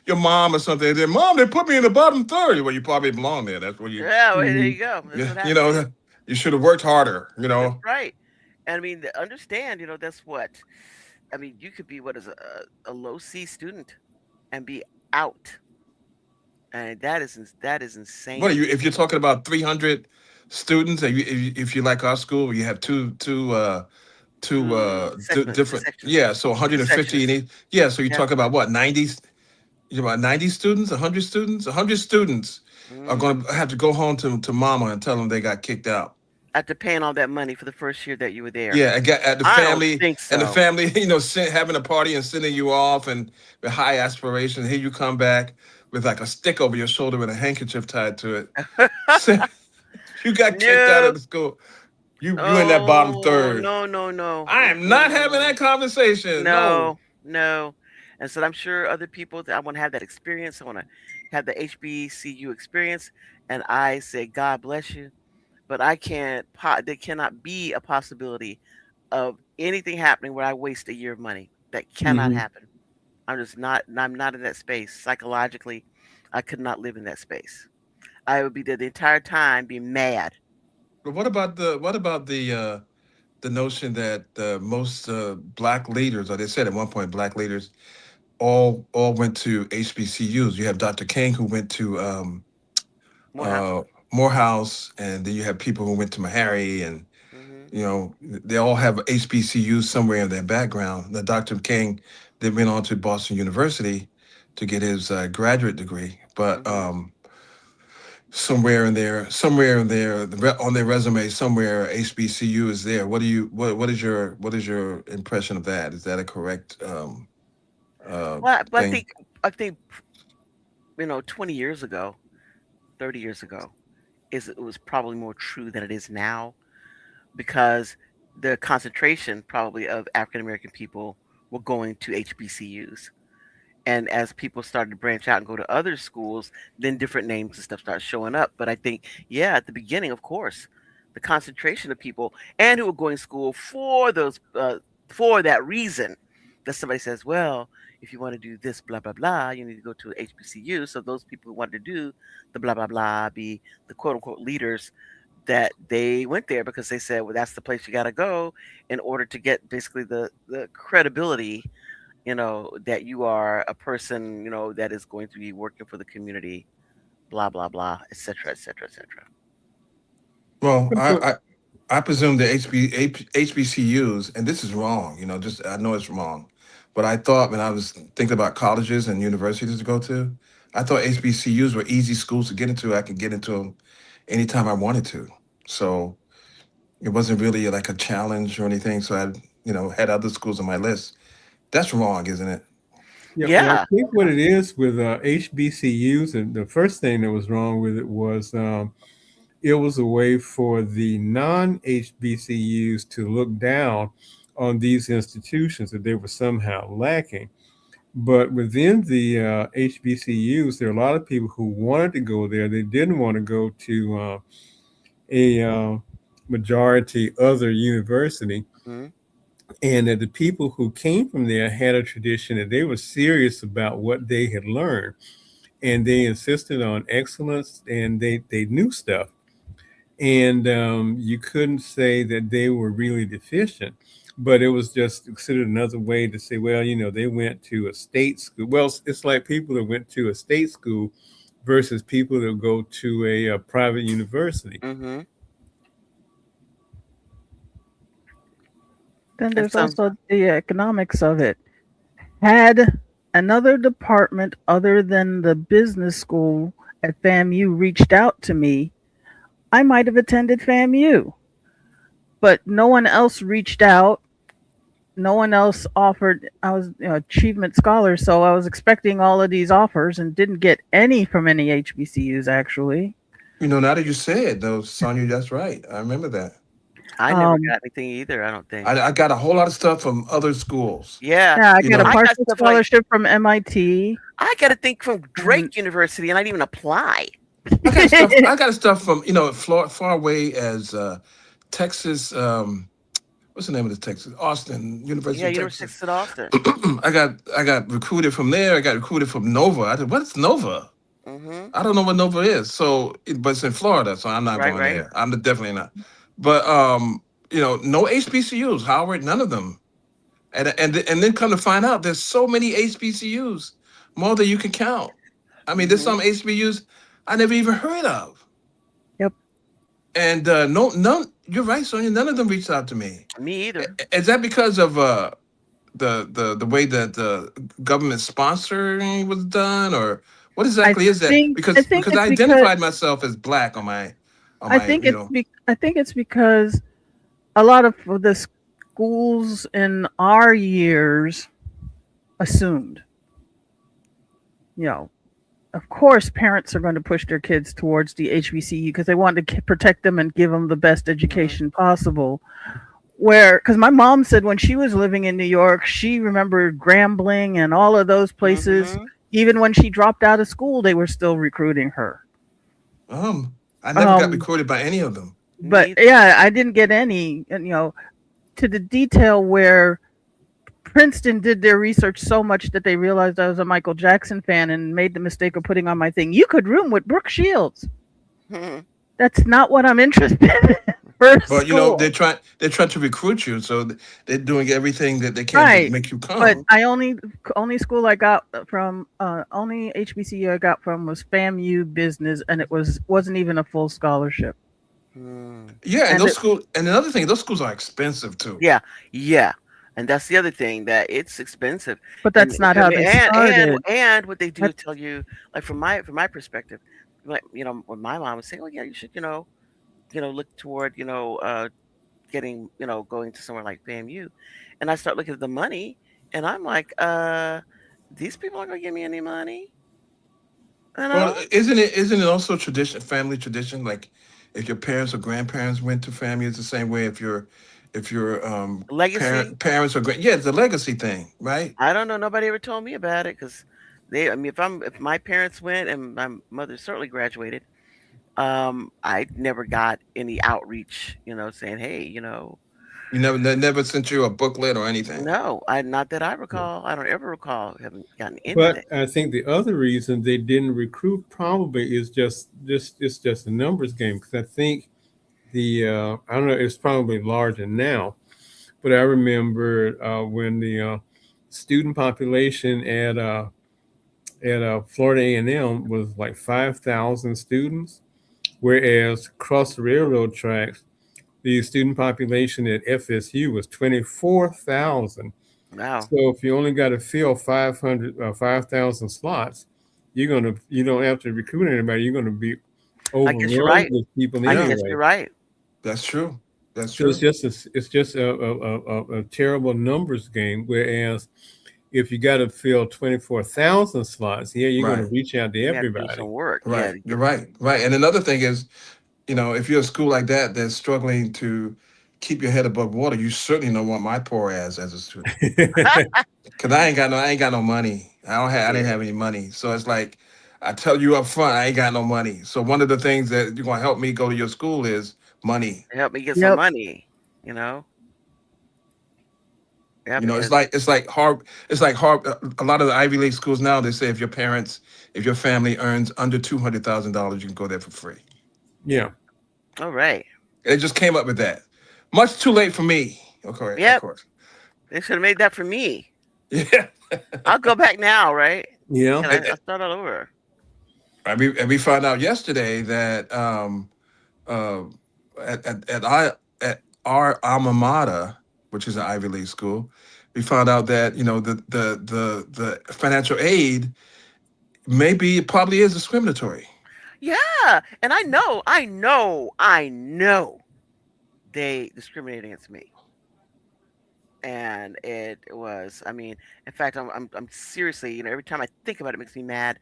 your mom or something, and then mom, they put me in the bottom third. Well, you probably belong there. That's where Yeah, well, there Mm-hmm. you go. That's you, what you happens. know, you should have worked harder. That's right. And I mean, understand, that's what. I mean, you could be what is a low C student and be out, and that is What are insane you? to If you're me. talking about 300 students, if you like our school, where you have two different, Sections, yeah, so two 150 in sections. each, yeah, so you Yeah. talk about what, 90, you about 90 students, 100 students, 100 students are Hmm. going to have to go home to mama and tell them they got kicked out. After paying all that money for the first year that you were there, Yeah, and get at the I don't family, think and the so. family, having a party and sending you off, and with high aspirations. Here you come back with like a stick over your shoulder with a handkerchief tied to it. Say, you got kicked out of No. the school. You in that bottom Oh, third. no, no, no. I am not having Mm-mm. that conversation. No. No, no. And so I'm sure other people that I want to have that experience. I want to have the HBCU experience. And I say, God bless you. But I can't, there cannot be a possibility of anything happening where I waste a year of money. That cannot Mm-hmm. happen. I'm not in that space. Psychologically, I could not live in that space. I would be there the entire time being mad. But what about the notion that most black leaders, or they said at one point, black leaders all went to HBCUs. You have Dr. King who went to Morehouse. uh, Morehouse, and then you have people who went to Meharry, and Hmm. they all have HBCUs somewhere in their background. The Dr. King then went on to Boston University to get his graduate degree, but Hmm. somewhere in there, on their resume, somewhere HBCU is there. What is your impression of that? Is that a correct But thing? I think 20 years ago, 30 years ago, it was probably more true than it is now because the concentration probably of African American people were going to HBCUs. And as people started to branch out and go to other schools, then different names and stuff started showing up. But I think, yeah, at the beginning, of course, the concentration of people and who were going to school for that reason, that somebody says, well, if you want to do this, blah blah blah, you need to go to HBCU. So those people who wanted to do the blah blah blah, be the quote unquote leaders, that they went there because they said, well, that's the place you got to go in order to get basically the credibility, that you are a person, that is going to be working for the community, blah, blah, blah, et cetera, et cetera, et cetera. Well, I presume the HBCUs, and this is wrong. Just I know it's wrong, but I thought when I was thinking about colleges and universities to go to, I thought HBCUs were easy schools to get into. I could get into them anytime I wanted to. So it wasn't really like a challenge or anything. So I, had other schools on my list. That's wrong, isn't it? Yeah, well, Yeah. I think what it is with HBCUs, and the first thing that was wrong with it was it was a way for the non HBCUs to look down on these institutions that they were somehow lacking. But within the HBCUs, there are a lot of people who wanted to go there. They didn't want to go to a majority other university, Mhm. and that the people who came from there had a tradition that they were serious about what they had learned, and they insisted on excellence, and they knew stuff, and you couldn't say that they were really deficient, but it was just considered another way to say, well, they went to a state school. Well, it's like people that went to a state school versus people that go to a private university. Mhm. Then And there's some. also the economics of it. Had another department other than the business school at FAMU reached out to me, I might have attended FAMU. But no one else reached out. No one else offered. I was, achievement scholar, so I was expecting all of these offers and didn't get any from any HBCUs actually. Now that you say it, though, Sonia, that's right. I remember that. I never Um, got anything either, I don't think. I got a whole lot of stuff from other schools. Yeah. yeah, I You got a know, I got partial stuff like scholarship from MIT, I got to think from and Drake University and I didn't even apply. I got stuff. I got stuff from far away as Texas. What's the name of this Texas? Austin, University Yeah, of University of Texas. Texas at Austin. I got recruited from there. I got recruited from Nova. I said, "What's Nova?" Mhm. I don't know what Nova is. So, but it's in Florida, so I'm not Right, going right. there. I'm definitely not. But no HBCUs. Howard, none of them. And then come to find out, there's so many HBCUs, more than you can count. I mean, there's some Mhm. HBCUs I never even heard of. yep, And no, none. You're right, Sonia. None of them reached out to me. Me either. Is that because of the way that the government sponsoring was done, or what I exactly is that? I Because think because it's I because identified myself as black on my I think it's because a lot of the schools in our years assumed, you know, of course, parents are going to push their kids towards the HBCU because they want to protect them and give them the best Mhm. education possible. Where, because my mom said when she was living in New York, she remembered Grambling and all of those places. Mhm. Even when she dropped out of school, they were still recruiting her. I never got Um, recorded by any of them. Me but either. yeah, I didn't get any, and, to the detail where Princeton did their research so much that they realized I was a Michael Jackson fan and made the mistake of putting on my thing. You could room with Brooke Shields. Mhm. That's not what I'm interested in for But school. they're trying to recruit you, so they're doing everything that they can to Right. make you But come. I only school I got from only HBCU I got from was FAMU business, and it wasn't even a full scholarship. Mm. Yeah, and And those it, schools, and another thing, those schools are expensive too. Yeah, yeah, and that's the other thing that it's expensive, but and that's not I how mean, they and started. and what they do That, is tell you, like from my perspective, like when my mom would say, "Oh yeah, you should look toward getting going to somewhere like FAMU," and I start looking at the money, and I'm like, these people aren't gonna give me any money, you Well, know, isn't it also tradition, family tradition? Like, if your parents or grandparents went to family, it's the same way if your legacy. parents or yeah, it's a legacy thing, right? I don't know. Nobody ever told me about it because I mean, if my parents went and my mother certainly graduated. I never got any outreach, saying, "Hey, You never they never sent you a booklet or anything. no, I not that I recall. I don't ever recall having gotten anything." But I think the other reason they didn't recruit probably is just it's just a numbers game, because I think the I don't know, it's probably larger now, but I remember when the student population at Florida A&M was like 5,000 students, whereas across the railroad tracks, the student population at FSU was 24,000. Wow. So if you only got to fill 5,000 slots, you don't have to recruit anybody. You're gonna be I guess you're overrun right. with people I Yeah, guess you're anyway. right. that's true. That's So true. it's just a terrible numbers game. Whereas if you got to fill 24,000 slots, yeah, you're going Right. to reach out to You got to do some everybody. work. Yeah, Right. to You're get. right. Right. And another thing is, if you're a school like that that's struggling to keep your head above water, you certainly don't want my poor ass as a student. Cause I ain't got no money. I didn't Yeah, have any money. So it's like I tell you up front, I ain't got no money. So one of the things that you're gonna help me go to your school is money. help me get some Yep. money. You know. Yeah, It's because like hard. A lot of the Ivy League schools now they say if your family earns under $200,000, you can go there for free. Yeah. all right. They just came up with that. Much too late for me. Okay, of Yep, course. they should have made that for me. Yeah. I'll go back now, right? Yeah. Can And, I start all over? and we found out yesterday that uh, at our alma mater, which is an Ivy League school, we found out that the financial aid maybe probably is discriminatory. Yeah, and I know they discriminated against me, and it was. I mean, in fact, I'm seriously. Every time I think about it, it makes me mad,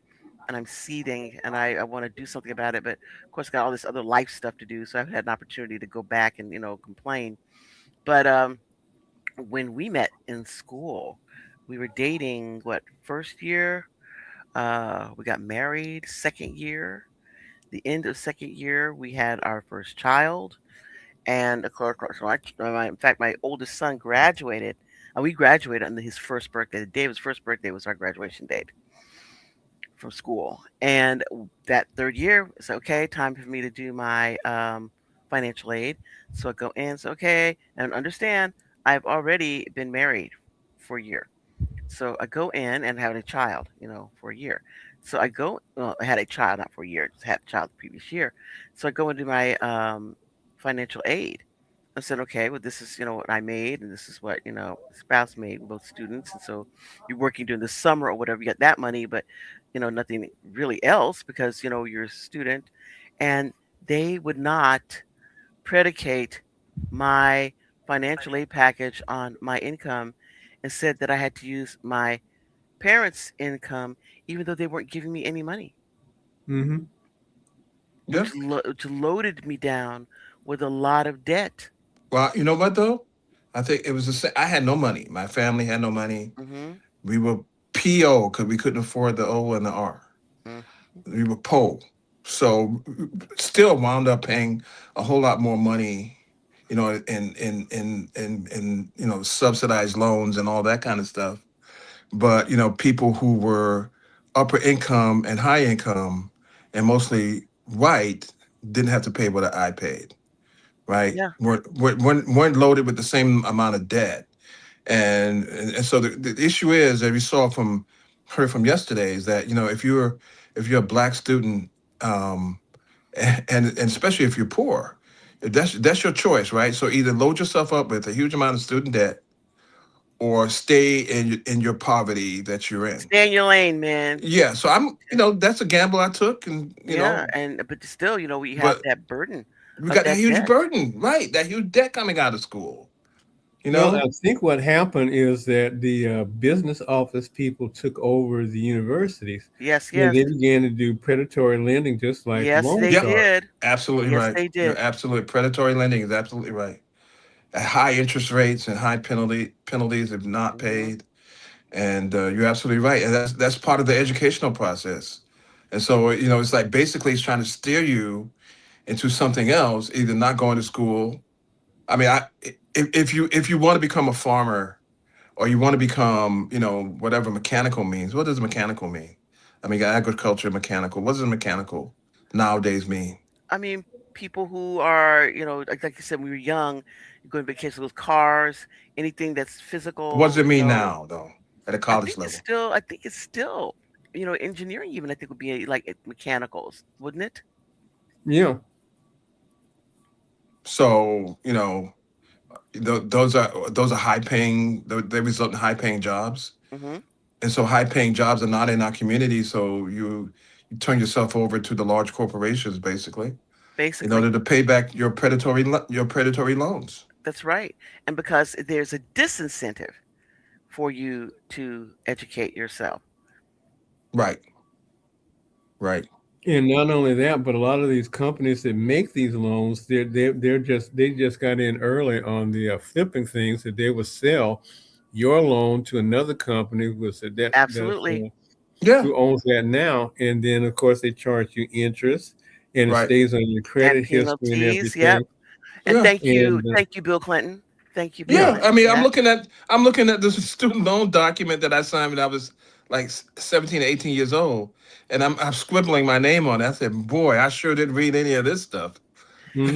and I'm seething, and I want to do something about it, but of course, I got all this other life stuff to do, so I haven't had an opportunity to go back and complain. But when we met in school, we were dating. What, first year? We got married second year. The end of second year, we had our first child, and of course, in fact, my oldest son graduated. We graduated on his first birthday. The day of his first birthday was our graduation date from school. And that third year, it's okay. Time for me to do my financial aid. So I go in. So okay, and understand, I've already been married for a year. So I go in and having a child, for a year. So I go, well, I had a child, not for a year, just had a child the previous year. So I go into my financial aid. I said, okay, well, this is, what I made, and this is what, spouse made, both students. And so you're working during the summer or whatever, you got that money, but, nothing really else because, you're a student. And they would not predicate my financial aid package on my income and said that I had to use my parents' income, even though they weren't giving me any money, Mm-hmm. Yeah. which loaded me down with a lot of debt. Well, you know what though? I think it was the same. I had no money. My family had no money. Hmm. We were PO because we couldn't afford the O and the R. Mm. We were PO. So still wound up paying a whole lot more money, in subsidized loans and all that kind of stuff. But people who were upper income and high income and mostly white didn't have to pay what I paid, right? Yeah. Weren't loaded with the same amount of debt. And so the issue is that we saw from heard from yesterday is that if you're a black student, um, and especially if you're poor, that's your choice, right? So either load yourself up with a huge amount of student debt or stay in your poverty that you're in. Stay in your lane, man. Yeah, so that's a gamble I took, and Yeah, and but still, we have but that burden we of got that that huge debt. burden, right? That huge debt coming out of school, you Well, I know. think what happened is that the business office people took over the universities, Yes, and yes, they began to do predatory lending, just like yes, Loan they Yep, Star. did. absolutely Yes, right. they You're did. absolutely predatory lending is absolutely right. At high interest rates and high penalties if not Hmm. paid, and you're absolutely right. And that's part of the educational process. And so it's like basically it's trying to steer you into something else, either not going to school. I mean, if you want to become a farmer or you want to become, whatever mechanical means, what does mechanical mean? I mean, agriculture, mechanical. What does mechanical nowadays mean? I mean, people who are, like you said, when we were young, you go on vacation with cars, anything that's What does physical, it mean now, though, at a college level? I think it's still, engineering even I think would be like mechanicals, wouldn't it? Yeah. So, those are high paying. They result in high paying jobs. Hmm. and so high paying jobs are not in our community. So you turn yourself over to the large corporations basically in Basically, order to pay back your predatory loans. that's right. And because there's a disincentive for you to educate yourself. Right, right. And not only that, but a lot of these companies that make these loans, they just got in early on the flipping things that they will sell your loan to another company with that's Absolutely. Yeah, who owns that now, and then of course they charge you interest, and it right. stays on your And credit history and penalties. Yep. everything. And Yeah. And thank you, Bill Clinton. Thank you, Bill Yeah, yeah, I Clinton, mean, for that. I'm looking at this student loan document that I signed when I was like 17, 18 years old, and I'm scribbling my name on it. I said, "Boy, I sure didn't read any of this stuff."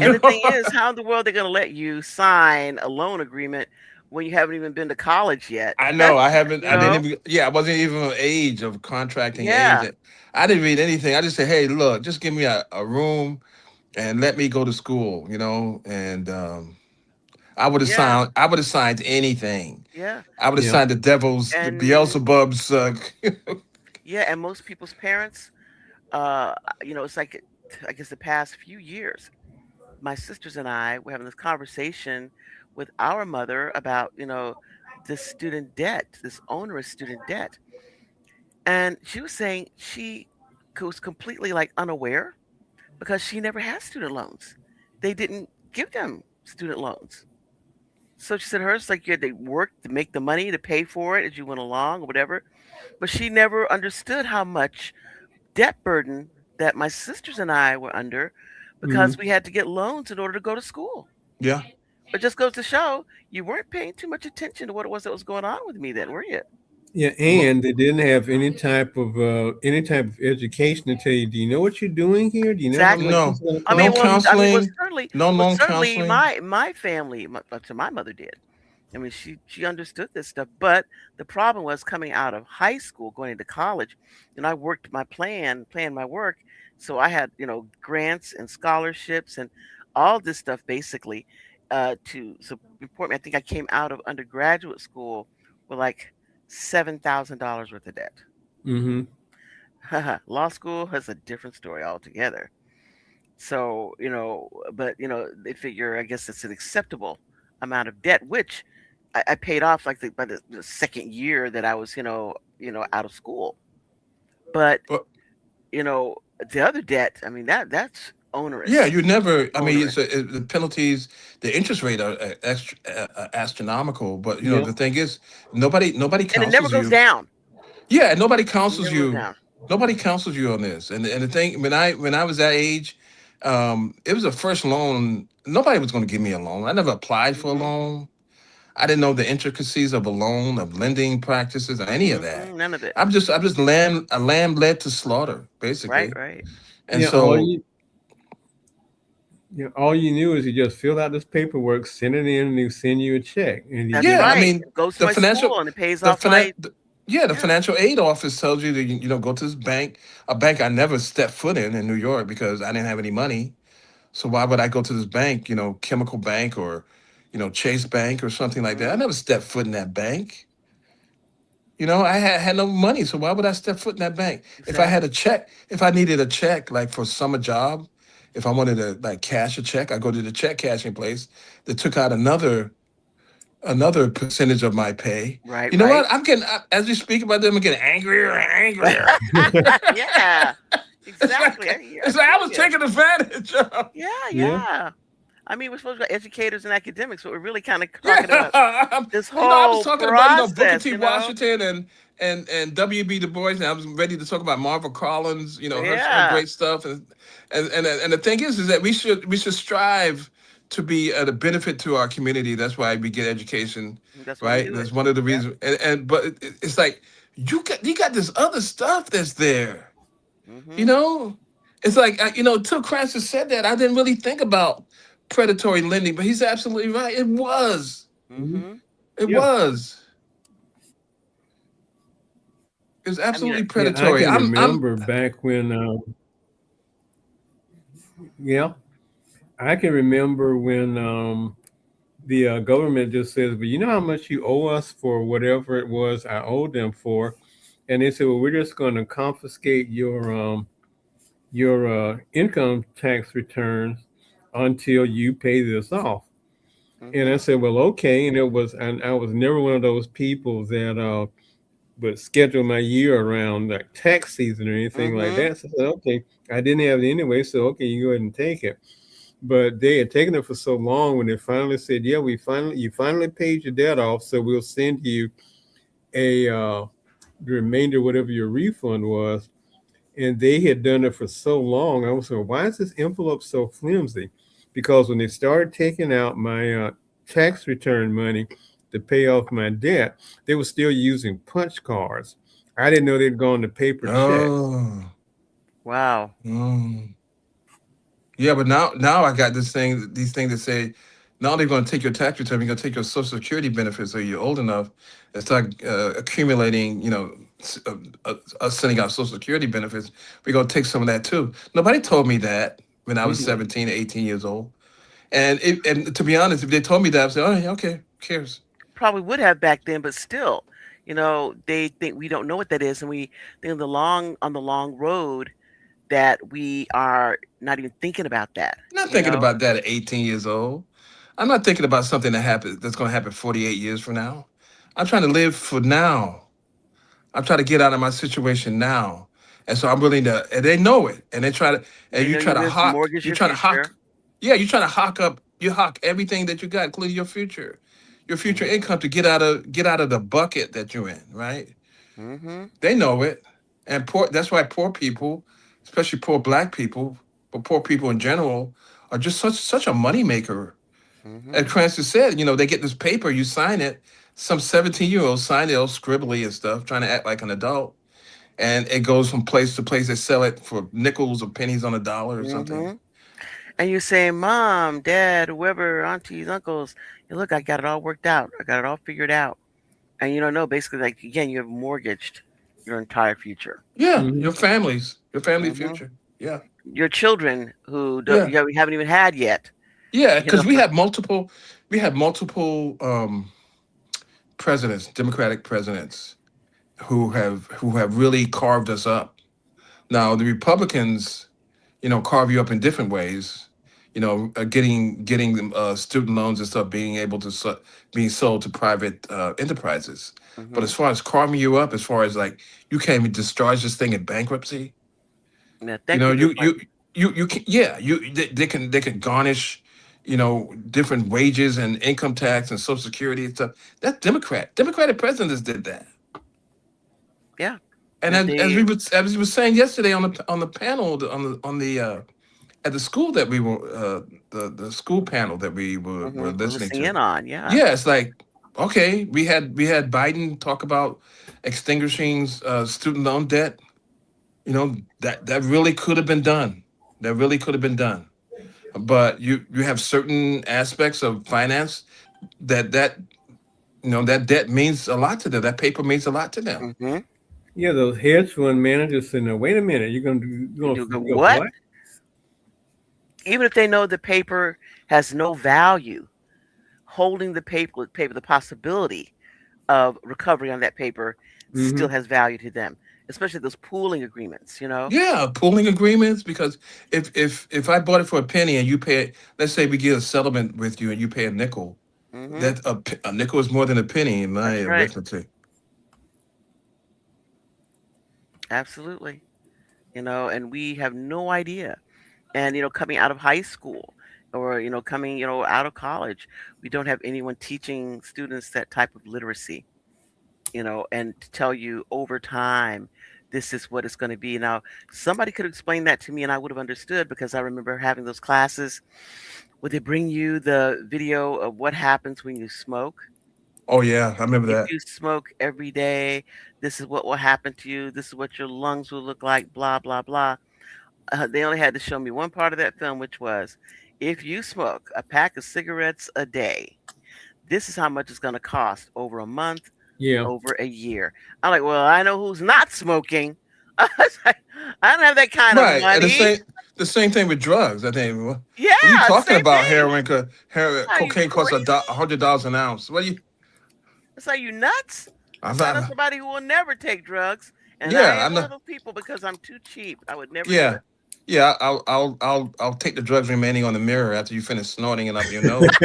And hmm the thing is, how in the world they're going to let you sign a loan agreement when you haven't even been to college yet? I know I haven't. You I know? didn't even. Yeah, I wasn't even of age of contracting age. Yeah. I didn't read anything. I just said, "Hey, look, just give me a room and let me go to school." And I would have Yeah. signed. I would have signed anything. Yeah. I would have yeah, signed the And Beelzebub's. yeah, and most people's parents, it's like, I guess the past few years, my sisters and I were having this conversation with our mother about, this student debt, this onerous student debt. And she was saying she was completely like unaware because she never had student loans. They didn't give them student loans. So she said hers, like, you had to work to make the money to pay for it as you went along or whatever. But she never understood how much debt burden that my sisters and I were under hmm because we had to get loans in order to go to school. Yeah. It just goes to show you weren't paying too much attention to what it was that was going on with me then, were you? yeah, Well, and they didn't have any type of education to tell you. Do you know what you're doing here? Do you know how much Exactly. this is no, going to I mean, no cost you? counseling, certainly, no loan counseling. my family, to my mother did. I mean, she understood this stuff, but the problem was coming out of high school, going into college, and I worked my planned my work, so I had grants and scholarships and all this stuff basically to support me. I think I came out of undergraduate school with like $7,000 worth of debt. hmm Law school is a different story altogether. So, but they figure, I guess it's an acceptable amount of debt, which I paid off like by the second year that I was, out of school. But, But you know, the other debt, I mean, that's yeah, onerous. you never. I mean, Onerous. the penalties, the interest rate are astronomical. But Yeah. the thing is, nobody And it never counsels goes you. down. Yeah, and nobody It counsels never goes you. down. Nobody counsels you on this. And the thing, when I was that age, it was a first loan. Nobody was going to give me a loan. I never applied for a Hmm. loan. I didn't know the intricacies of a loan, of lending practices, or any of that. None of it. I'm just a lamb led to slaughter, Right, basically. right. And Yeah, so, all you knew is you just fill out this paperwork, send it in, and they send you a check, and you That's get yeah, I it. right. mean, It goes to the my financial, school and it pays the off my, finan, yeah, the yeah. financial aid office tells you to go to this bank, a bank I never stepped foot in New York because I didn't have any money. So why would I go to this bank, Chemical Bank or, Chase Bank or something like that? I Hmm. never stepped foot in that bank. I had no money, so why would I step foot in that bank? If I had a Exactly. check, if I needed a check, like for summer job, if I wanted to like cash a check, I go to the check cashing place that took out another percentage of my pay. Right, You know right. what? As you speak about them, I'm getting angrier and angrier. Yeah, it's exactly. like I it's like I feel was you. taken advantage of. Yeah, Yeah. yeah. I mean, we're supposed to be educators and academics, but we're really kind of talking about Yeah, this I was whole talking about Booker process, T. Washington and W.B. Du Bois, and I was ready to talk about Marva Collins, her Yeah, great stuff, and the thing is that we should strive to be at a benefit to our community. That's why we get education, that's why we right? do it. That's one of the Yeah. reasons. And but it's like you got this other stuff that's there, you Mhm. know. It's like till Francis said that, I didn't really think about predatory lending, but he's absolutely right. It was. Mhm. Mhm. It Yeah. was. It was I mean, absolutely Yeah, I predatory. can I'm remember back when, yeah, I can remember when the government just says, "But you know how much you owe us for whatever it was I owed them for," and they said, "Well, we're just going to confiscate your income tax returns until you pay this off." And I Mhm. said, "Well, okay." And I was never one of those people that would schedule my year around like tax season or anything like Mhm. that. So I said, "Okay." I didn't have it anyway, so okay, you go ahead and take it. But they had taken it for so long when they finally said, "Yeah, you finally paid your debt off, so we'll send you a the remainder, whatever your refund was." And they had done it for so long. I was like, "Why is this envelope so flimsy?" Because when they started taking out my tax return money to pay off my debt, they were still using punch cards. I didn't know they'd gone to paper check. Oh. Wow. Mm. Yeah, but now I got these things that say, now they're going to take your tax return, you're going to take your Social Security benefits, so you're old enough and start accumulating, us sending out Social Security benefits. We're going to take some of that too. Nobody told me that when I was Mhm. 17 or 18 years old. And to be honest, if they told me that, I'd say, oh, yeah, okay, who cares? Probably would have back then, but still, they think we don't know what that is, and we think on the long road that we are not even thinking about that, I'm not you thinking know? about that at 18 years old. I'm not thinking about something that's going to happen 48 years from now. I'm trying to live for now. I'm trying to get out of my situation now. And so I'm willing to, and they know it. And and They know you're willing to mortgage your future. yeah, you try to you hawk everything that you got, including your future Mhm. income to get out of the bucket that you're in, right? Mhm. They know it. And that's why poor people, especially poor black people, but poor people in general, are just such a moneymaker. As Mhm. Francis said, they get this paper, you sign it. Some 17-year-old sign it all scribbly and stuff, trying to act like an adult. And it goes from place to place. They sell it for nickels or pennies on a dollar or something. Mhm. And you say, "Mom, Dad, whoever, aunties, uncles, hey, look, I got it all worked out. I got it all figured out." And you don't know, basically, like again, you have mortgaged your entire future. Yeah, Mhm. your family's Mhm. future. Yeah, Your children who yeah, you haven't even had yet, yeah. you know. Because we have multiple presidents, Democratic presidents, who have really carved us up. Now the Republicans, carve you up in different ways. Getting student loans and stuff being able to being sold to private enterprises. But as Mhm. far as carving you up, as far as like you can't even discharge this thing in bankruptcy. Yeah, You thank know, you, Bill you Clinton. you you can, yeah, they can garnish, different wages and income tax and Social Security and stuff. That's Democratic presidents did that. Yeah, And that they. as we were saying yesterday on the panel on the at the school that we were the school panel that we were We're listening listening in to. on. Yeah. Yeah, it's like, okay, we had Biden talk about extinguishing student loan debt. That really could have been done. That really could have been done. But you have certain aspects of finance that debt means a lot to them. That paper means a lot to them. Mhm. Yeah, those hedge fund managers saying, "Now, wait a minute, And you go, you gonna what? what?" Even if they know the paper has no value, holding the possibility of recovery on that paper still Hmm. has value to them, especially those pooling agreements, you know? Yeah, pooling agreements, because if I bought it for a penny and you pay, let's say we get a settlement with you and you pay a nickel, Mhm. that a nickel is more than a penny in my That's right. arithmetic. Absolutely. And we have no idea. And coming out of high school or coming out of college, we don't have anyone teaching students that type of literacy, and to tell you over time this is what it's going to be. Now, somebody could explain that to me and I would have understood, because I remember having those classes where they bring you the video of what happens when you smoke. Oh yeah, I remember If that. you smoke every day, this is what will happen to you. This is what your lungs will look like, blah, blah, blah. They only had to show me one part of that film, which was, if you smoke a pack of cigarettes a day, this is how much it's going to cost over a month, Yeah. over a year. I'm like, well, I know who's not smoking. I was like, I don't have that kind of Right, and the money. same thing with drugs. I think. What are you Yeah, talking same about? thing. Heroin, Are you cocaine costs crazy? $100 an ounce. What do you? It's like, you nuts? I I know thought. somebody who will never take drugs And I Yeah, ain't I'm one of not. those people because I'm too cheap. I would never do Yeah, it. yeah. I'll take the drugs remaining on the mirror after you finish snorting it up your nose.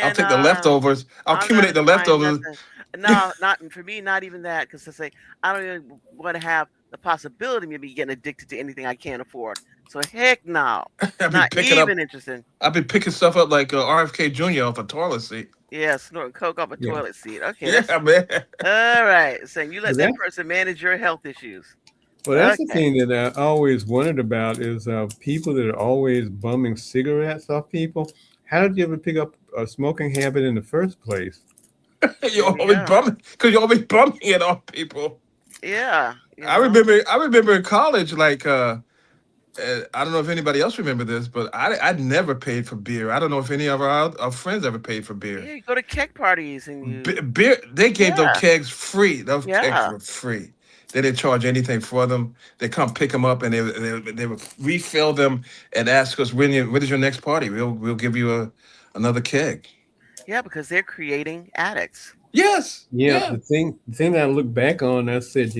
I'll Yeah, take the no, leftovers. I'll I'm not accumulate the trying leftovers. nothing. No, not for me, not even that. Because I say I don't even want to have the possibility of me getting addicted to anything I can't afford. So heck no, I'll be not picking up. even interested. I've been picking stuff up like RFK Jr. off a toilet seat. Yeah, snorting coke off a Yeah. toilet seat. Okay, Yeah, that's man. all right. Saying you Well, let that that's person manage your health issues. that's the Okay. thing that I always wondered about is people that are always bumming cigarettes off people. How did you ever pick up a smoking habit in the first place? You're There we always go. bumming because you're always bumming it off people. Yeah, you I know. remember. I remember in college, like I don't know if anybody else remember this, but I never paid for beer. I don't know if any of our friends ever paid for beer. Yeah, you go to keg parties and you. Beer, they gave those Yeah, kegs free. Those kegs yeah. were free. They didn't charge anything for them. They come pick them up and they would refill them and ask us when is your next party? We'll give you another keg. Yeah, because they're creating addicts. Yes, Yeah, yeah. the thing that I look back on, I said,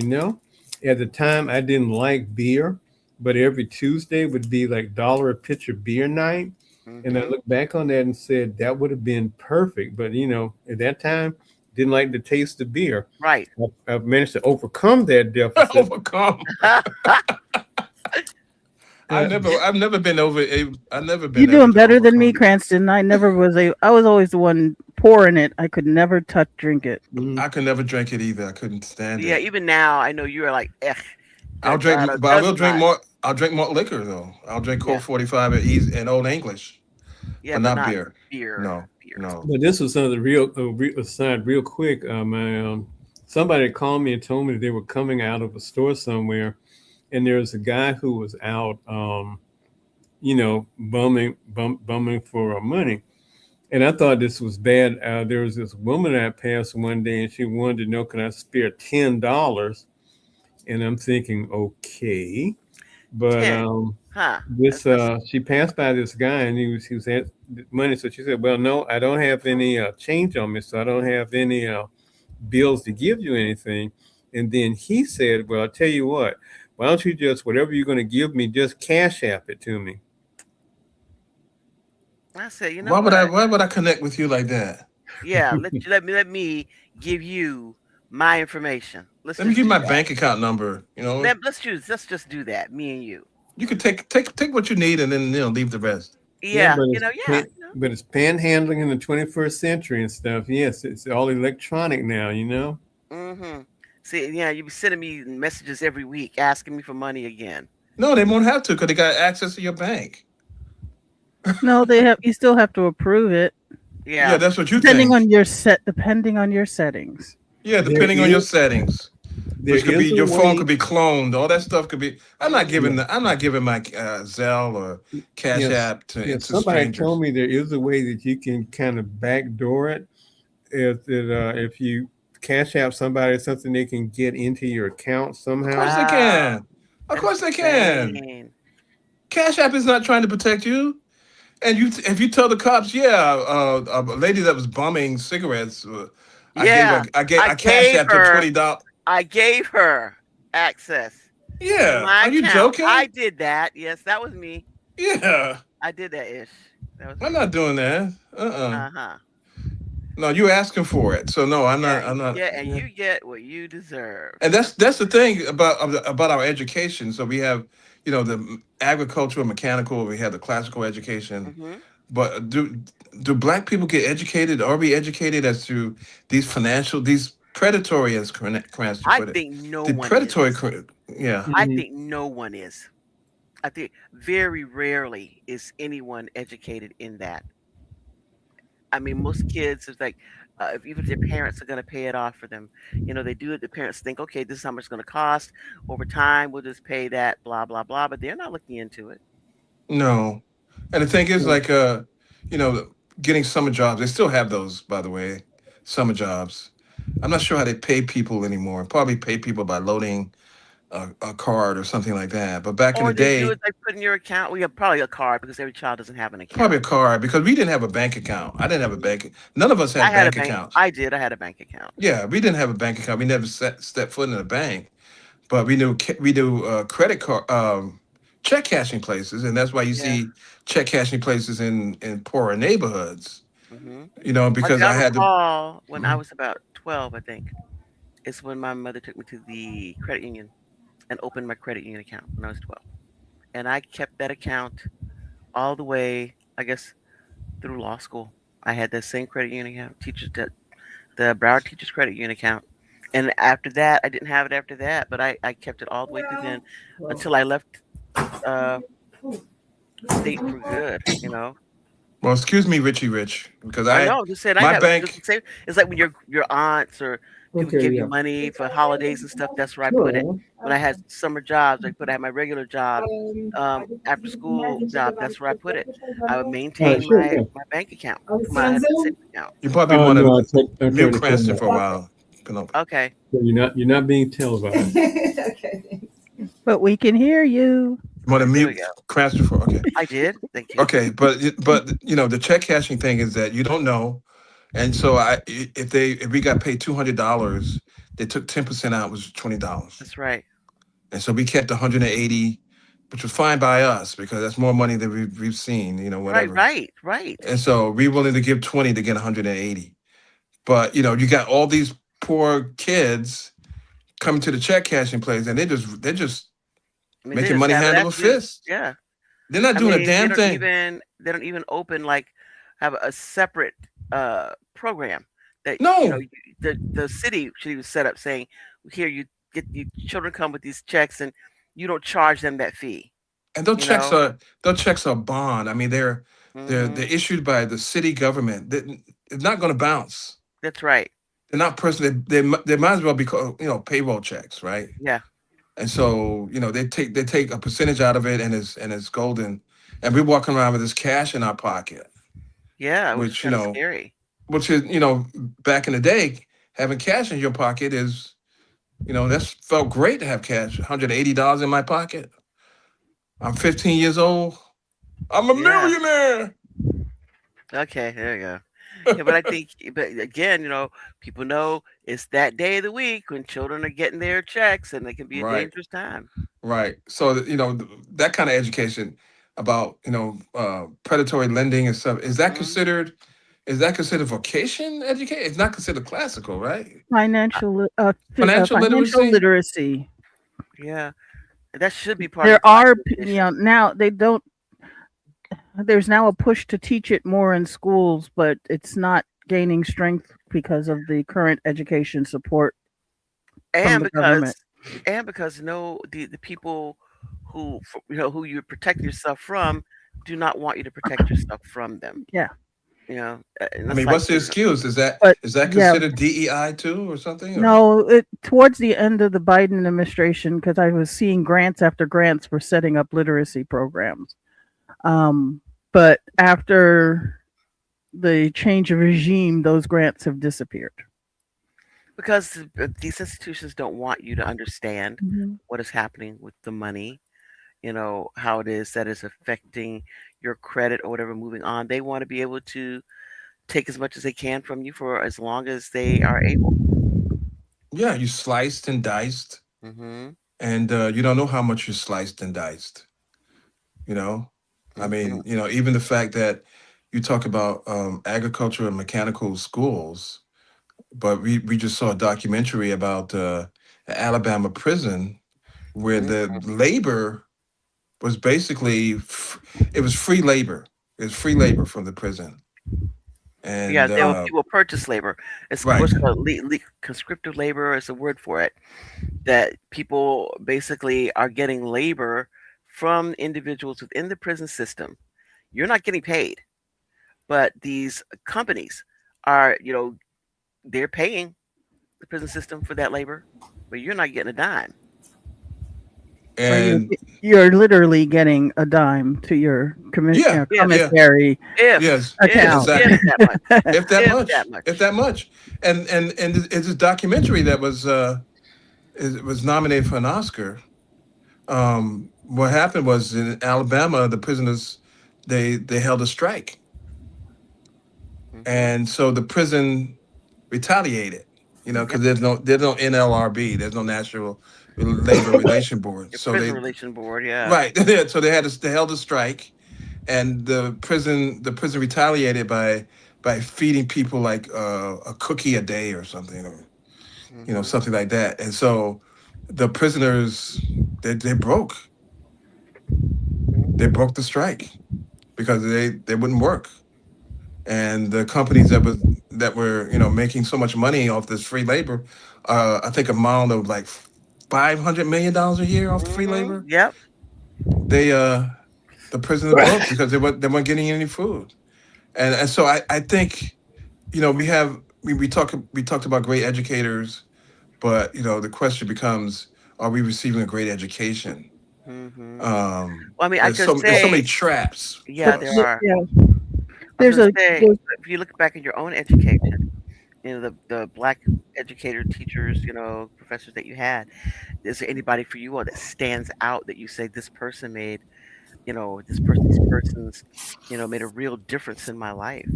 at the time I didn't like beer, but every Tuesday would be like dollar a pitcher beer night. And I Hmm. look back on that and said that would have been perfect. But at that time, didn't like the taste of beer. Right. I've managed to overcome that deficit. Overcome. Uh, I've never been over. I've never You're been able doing to better than me, overcome. Cranston. I was always the one pouring it. I could never touch drink it. mhm. I could never drink it either. I couldn't stand Yeah, it. even now, I know you are like, eh, I'll I drink, but I does will drink not. more. I'll drink more liquor though. I'll drink Yeah, Coke 45 and Old English, yeah, but but not not beer. beer. No, Beer. no. But this was some of the real aside, real quick. Somebody called me and told me they were coming out of a store somewhere, and there was a guy who was out, bumming for money. And I thought this was bad. There was this woman that passed one day, and she wanted to know, can I spare $10? And I'm thinking, okay, but 10. Huh. this That's she passed by this guy, and he was at money. So she said, well, no, I don't have any change on me, so I don't have any bills to give you anything. And then he said, well, I'll tell you what, why don't you just, whatever you're going to give me, just cash app it to me. I said, you know Why would I? what? Why would I connect with you like that? Yeah, let me give you my information. Let's Let me just give you do my that. bank account number. Let's just do that, me and you. You can take what you need and then leave the rest. Yeah, Yeah, yeah, but it's panhandling in the 21st century and stuff. Yes, it's all electronic now. Mm-hmm. See, yeah, you be sending me messages every week asking me for money again. No, they won't have to because they got access to your bank. No, you still have to approve it Yeah, Yeah. that's what you think. depending on your settings. Yeah, There depending on your is settings, there which could be is a your phone could way. be cloned. All that stuff could be. Mm-hmm. Yeah, I'm not giving my Zelle or Cash yes, App yes. to Somebody told strangers. me there is a way that you can kind of backdoor it. If you cash out somebody something, they can get into your account Of course somehow. they Wow, can. Of that is course they can. insane. Cash App is not trying to protect you. And if you tell the cops, yeah, a lady that was bumming cigarettes, Yeah, I I Cash gave Apped her her $20. I gave her access to Yeah, my are you account. I joking? did that. Yes, that was me. Yeah, I did that ish. That was I'm me. not doing that. Uh-huh. No, you're asking for it. So no, I'm Yeah, not. I'm not. and Yeah. you get what you deserve. And that's the thing about our education. So we have, the agricultural, mechanical. We have the classical education. Hmm. But do black people get educated or be educated as to these predatory, as Cranston I put it, think no the one is. yeah. I Mhm. think no one is. I think very rarely is anyone educated in that. I mean, most kids is like, if even if their parents are going to pay it off for them, they do it. The parents think, okay, this is how much it's going to cost over time. We'll just pay that, blah blah blah. But they're not looking into it. No, and the thing is, Yeah. like, you know, getting summer jobs. They still have those, by the way, summer jobs. I'm not sure how they pay people anymore. Probably pay people by loading a card or something like that. But back in the Or they do day, it like put in your account. We have probably a card because every child doesn't have an probably account. a card because we didn't have a bank account. I didn't have a bank. None of us I had had a bank bank. accounts. I did. I had a bank account. Yeah, we didn't have a bank account. We never stepped foot in a bank. But we do credit card check cashing places, and that's why you Yeah. see check cashing places in poorer neighborhoods. Hmm. You know, One because thing I I had to. recall when I Mhm. was about 12, I think, is when my mother took me to the credit union and opened my credit union account when I was 12. And I kept that account all the way, I guess, through law school. I had that same credit union account, the Broward Teachers Credit Union account. And after that, I didn't have it after that, but I kept it all the way through then until I left uh, the state for good, you know. Well, excuse me, Richie Rich, because I I know. Just said I my have just bank. the same. It's like when your aunts or people Okay, give you yeah. money for holidays and stuff. That's where I put it. Sure. When I had summer jobs, I had my regular job, after school job. That's where I put it. I would maintain Sure, yeah. my bank account, my savings account. You probably Oh want no, to I mute turned the Cranston camera for a off. while. Penelope. Okay. So you're not being televised. But we can hear you. You want to There we mute go. Cranston for okay. I did. Thank you. Okay, but you know the check cashing thing is that you don't know, and so if we got paid $200, they took 10% out, was $20, That's right. and so we kept 180, which was fine by us because that's more money than we've seen, you know, Right. whatever. Right. Right. And so we willing to give 20 to get 180. But you know, you got all these poor kids coming to the check cashing place, and they're just I mean, they making just money have it hand over after you. fist. Yeah. They're not I doing a mean, damn thing. they don't even open like have a separate program that No, the city should even set up saying here you get you children come with these checks and you don't charge them that fee. and You know. those checks are bond. I mean, they're Hmm. issued by the city government. It's not going to bounce. That's right. They're not personal. They might as well be called, you know, payroll checks, right? Yeah. And so you know they take a percentage out of it, and it's golden. And we're walking around with this cash in our pocket, Yeah. It was which you kind of know, scary. which is you know, back in the day, having cash in your pocket is you know that's felt great to have cash. $180 in my pocket. I'm 15 years old. I'm a Yeah. millionaire. Okay. There you go. Yeah, but I think, but again, people know it's that day of the week when children are getting their checks, and it can be a Right, dangerous time. right. So you know that kind of education about predatory lending and stuff Hmm. is that considered vocation education? It's not considered classical, right? Financial financial literacy. literacy. Yeah, that should be part of There class are, education. now they don't. There's now a push to teach it more in schools, but it's not gaining strength because of the current education support from and the because government. and because no the people who you protect yourself from do not want you to protect yourself from them. Yeah, And I it's mean, like what's the excuse? Is that but is that yeah, considered DEI too, or something? Or no. Towards the end of the Biden administration, because I was seeing grants after grants for setting up literacy programs. But after the change of regime, those grants have disappeared. because these institutions don't want you to understand Mhm. what is happening with the money, how it is that is affecting your credit or whatever moving on. They want to be able to take as much as they can from you for as long as they are able. yeah, you sliced and diced, Mhm. and you don't know how much you sliced and diced. You know, I Mhm. mean, you know, even the fact that you talk about agriculture and mechanical schools, but we just saw a documentary about Alabama prison where Mhm. the labor was basically it was free labor. It was free labor from the prison, Yeah, and they will purchase labor. It's right, what's called conscriptive labor is a word for it. That people basically are getting labor from individuals within the prison system. You're not getting paid, but these companies are, they're paying the prison system for that labor, but you're not getting a dime. Or and you're literally getting a dime to your yeah, If, yeah, commissary yes, account. if exactly. that much, If that if that much, if much. that much, and it's a documentary that was was nominated for an Oscar. What happened was in Alabama, the prisoners they held a strike, Mhm. and so the prison retaliated. You know, Yep. because there's no NLRB, there's no National Labor Relation Board. Your So prison they relation board, yeah. right, so they held a strike, and the prison retaliated by feeding people like a cookie a day or something, or Mhm. something like that. And so the prisoners they broke. They Mhm. broke the strike because they wouldn't work. And the companies that were making so much money off this free labor, I think amount of like $500 million a year off the free Mhm. labor. Yep. They the prisoners broke because they weren't getting any food. And so I think we talked about great educators, but the question becomes, are we receiving a great education? Mhm. Well, I mean, I There's could so many say, traps yeah, for But there us. are. yeah, I was there's gonna a say, there's, if you look back at your own education, the black educator, teachers, professors that you had, is there anybody for you all that stands out that you say this person made, these persons, made a real difference in my life?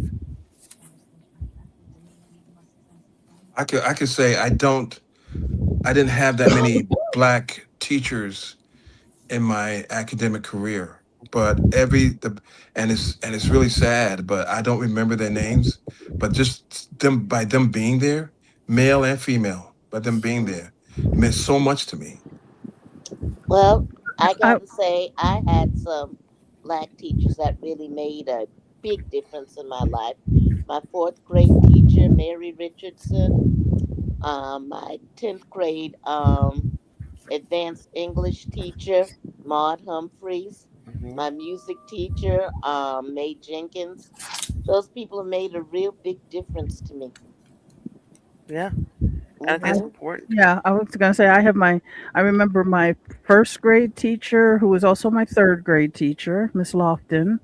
I could say I didn't have that many black teachers in my academic career, but and it's really sad, but I don't remember their names. But just them being there, male and female, but them being Mhm. there meant so much to me. Well, I I, gotta say, I had some black teachers that really made a big difference in my life. My fourth grade teacher, Mary Richardson, my 10th grade advanced English teacher, Maud Humphreys, Mhm. my music teacher, May Jenkins. Those people have made a real big difference to me. Yeah, I think I that's Hmm. important. yeah, I was gonna say I remember my first grade teacher who was also my third grade teacher, Miss Lofton.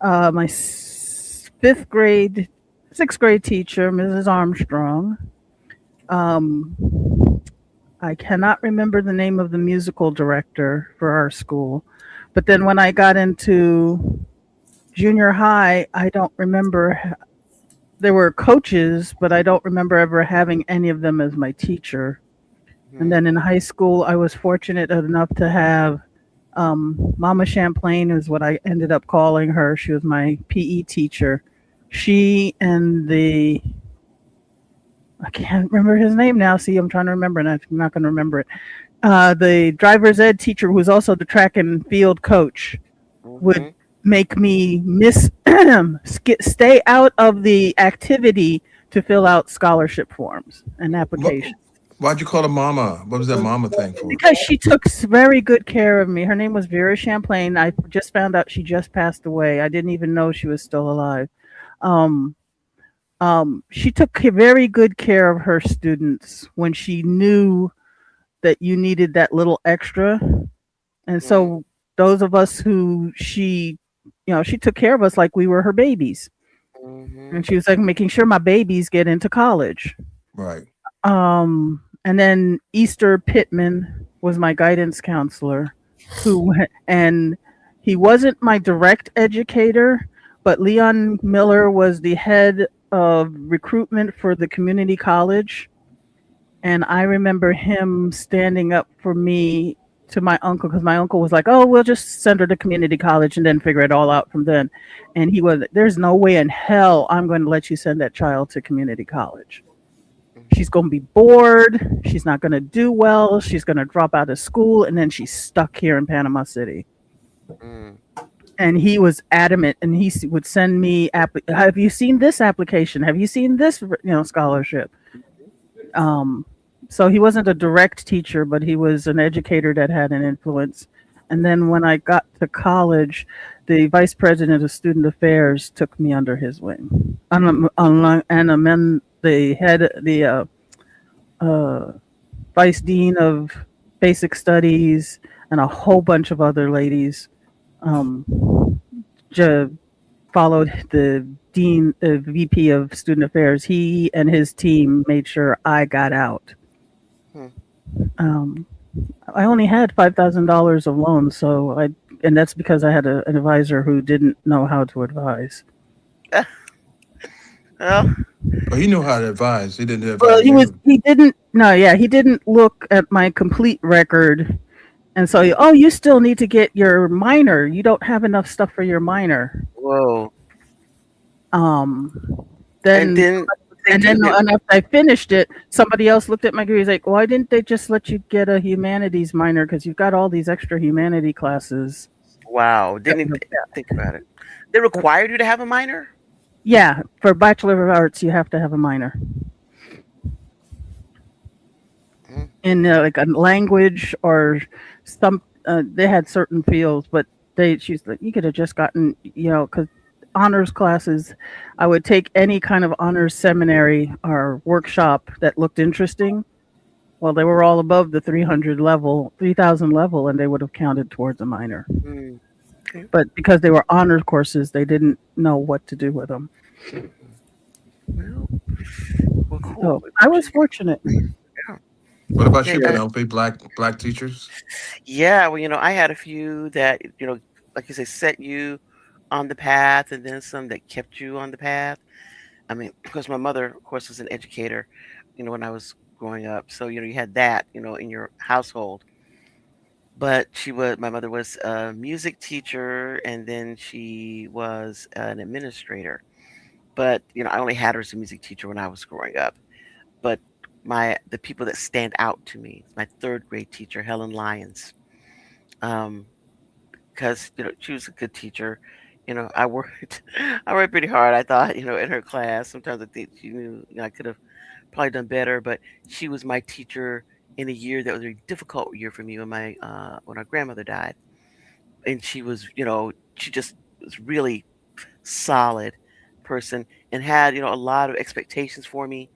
My fifth grade, sixth grade teacher, Mrs. Armstrong. Um, I cannot remember the name of the musical director for our school, but then when I got into junior high, I don't remember. There were coaches, but I don't remember ever having any of them as my teacher. And Mhm. then in high school, I was fortunate enough to have Mama Champlain, is what I ended up calling her. She was my PE teacher. She and I can't remember his name now. See, I'm trying to remember, and I'm not going to remember it. The driver's ed teacher, who was also the track and field coach, would Mhm. make me miss stay out of the activity to fill out scholarship forms and What, applications. why'd you call her mama? What was that mama thing for? Because she took very good care of me. Her name was Vera Champlain. I just found out she just passed away. I didn't even know she was still alive. Um, she took very good care of her students when she knew that you needed that little extra. And Mhm. so those of us who she took care of us like we were her babies. And Mhm. she was like making sure my babies get into college. Right. And then Easter Pittman was my guidance counselor, and he wasn't my direct educator, but Leon Miller was the head of recruitment for the community college. And I remember him standing up for me to my uncle because my uncle was like, "Oh, we'll just send her to community college and then figure it all out from then." And he was, "There's no way in hell I'm going to let you send that child to community college. She's Mhm. going to be bored. She's not going to do well. She's going to drop out of school, and then she's stuck here in Panama City." Mm. And he was adamant, and would send me, "Have you seen this application? Have you seen this, scholarship?" Um, so he wasn't a direct teacher, but he was an educator that had an influence. And then when I got to college, the vice president of student affairs took me under his wing, and then the vice dean of basic studies, and a whole bunch of other ladies um, j- followed the dean, VP of student affairs. He and his team made sure I got out. Hmm. Um, I only had $5,000 of loans, and that's because I had an advisor who didn't know how to advise. Well, Oh, he knew how to advise. He didn't Well, advise you. he didn't, no, yeah, he didn't look at my complete record and so, mm, oh, you still need to get your minor. You don't have enough stuff for your minor. whoa. Um, And then then they and then do get, and after I finished it, somebody else looked at my degree. He's like, "Why didn't they just let you get a humanities minor? Because you've got all these extra humanity classes." wow, That didn't even would have- think about it. They required you to have a minor? Yeah, for Bachelor of Arts, you have to have a minor Mm, in like a language or some. They had certain fields, but she's like, you could have just gotten, because honors classes, I would take any kind of honors seminary or workshop that looked interesting. Well, they were all above the 300 level, 3,000 level, and they would have counted towards a minor. mm, okay. But because they were honors courses, they didn't know what to do with them. Well, well, cool. So I was fortunate. Yeah. What about Yeah, you, yeah. Penelope? Black teachers? Yeah, well, I had a few that, like you say, set you on the path, and then some that kept you on the path. I mean, because my mother, of course, was an educator, when I was growing up. So, you had that, in your household. But my mother was a music teacher, and then she was an administrator. But, I only had her as a music teacher when I was growing up. But the people that stand out to me, my third grade teacher, Helen Lyons. Um, because she was a good teacher. I worked I worked pretty hard. I thought in her class. Sometimes I think she knew I could have probably done better, but she was my teacher in a year that was a very difficult year for me when our grandmother died, and she just was really solid person and had a lot of expectations for me,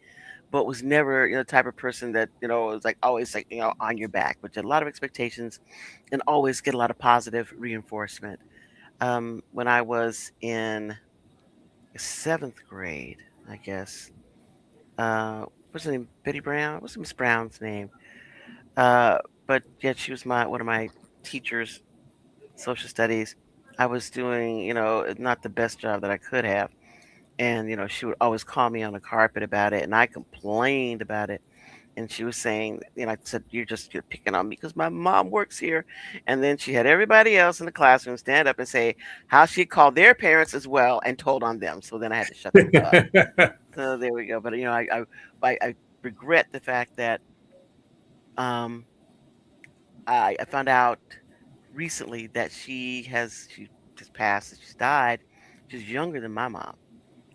but was never the type of person that was like always like on your back, but had a lot of expectations and always get a lot of positive reinforcement. When I was in seventh grade, I guess. What's her name? Betty Brown. What's Miss Brown's name? Uh, but yeah, she was my one of my teachers, social studies. I was doing, not the best job that I could have, and she would always call me on the carpet about it, and I complained about it. And she was saying, I said, you're picking on me because my mom works here. And then she had everybody else in the classroom stand up and say how she called their parents as well and told on them. So then I had to shut them up. So there we go. But I regret the fact that um I found out recently that she just passed, she's died. She's younger than my mom.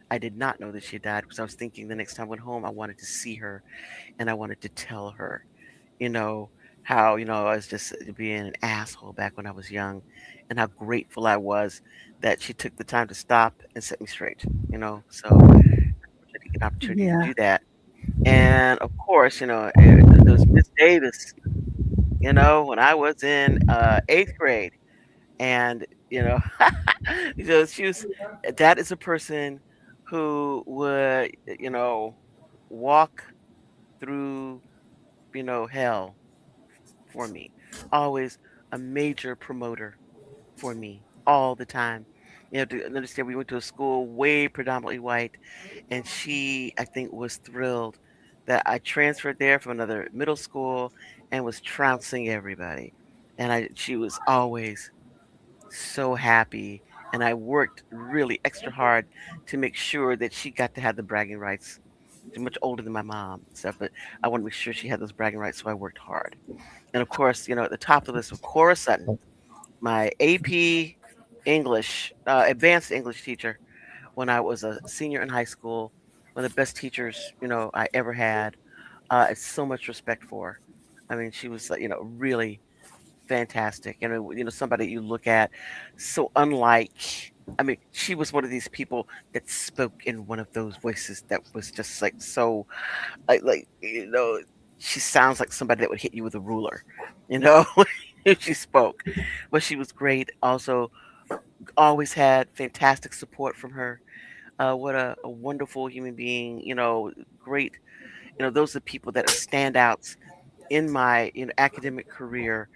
I did not know that she had died because I was thinking the next time I went home I wanted to see her and I wanted to tell her, you know, how, I was just being an asshole back when I was young and how grateful I was that she took the time to stop and set me straight. So I didn't get an opportunity to Yeah. do that. And of course, there was Miss Davis, when I was in eighth grade. And, she was, that is a person who would, walk through, hell for me. Always a major promoter for me all the time. To understand, we went to a school way predominantly white, and she, I think, was thrilled that I transferred there from another middle school and was trouncing everybody. And she was always so happy, and I worked really extra hard to make sure that she got to have the bragging rights. She's much older than my mom and stuff, but I want to make sure she had those bragging rights, so I worked hard. And of course, at the top of the list was Cora Sutton, my AP English, advanced English teacher when I was a senior in high school. One of the best teachers, I ever had. It's so much respect for her. I mean, she was, like, really fantastic. Somebody you look at so unlike. I mean, she was one of these people that spoke in one of those voices that was just like so, she sounds like somebody that would hit you with a ruler, you know, if she spoke. But she was great. Also, always had fantastic support from her. What a wonderful human being. Great. Those are people that are standouts in my academic career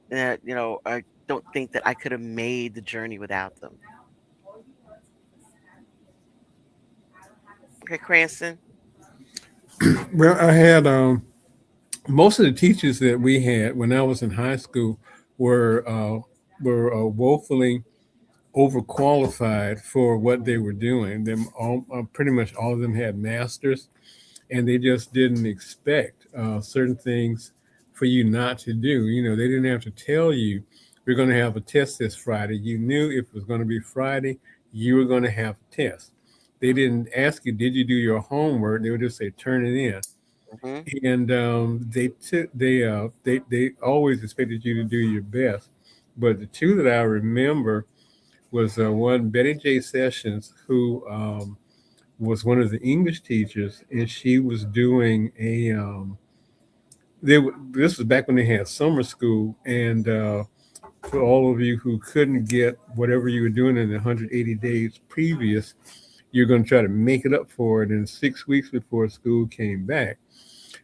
that I don't think that I could have made the journey without them. Okay, Cranston. Well, I had most of the teachers that we had when I was in high school were uh, were woefully overqualified for what they were doing. Them all, pretty much all of them had masters, and they just didn't expect certain things for you not to do. You know, they didn't have to tell you we're going to have a test this Friday. You knew if it was going to be Friday, you were going to have a test. They didn't ask you, did you do your homework? They would just say, turn it in. Hmm. And they always expected you to do your best. But the two that I remember was one Betty J. Sessions, who was one of the English teachers, and she was doing a. This was back when they had summer school, and for all of you who couldn't get whatever you were doing in the 180 days previous, you're going to try to make it up for it in 6 weeks before school came back.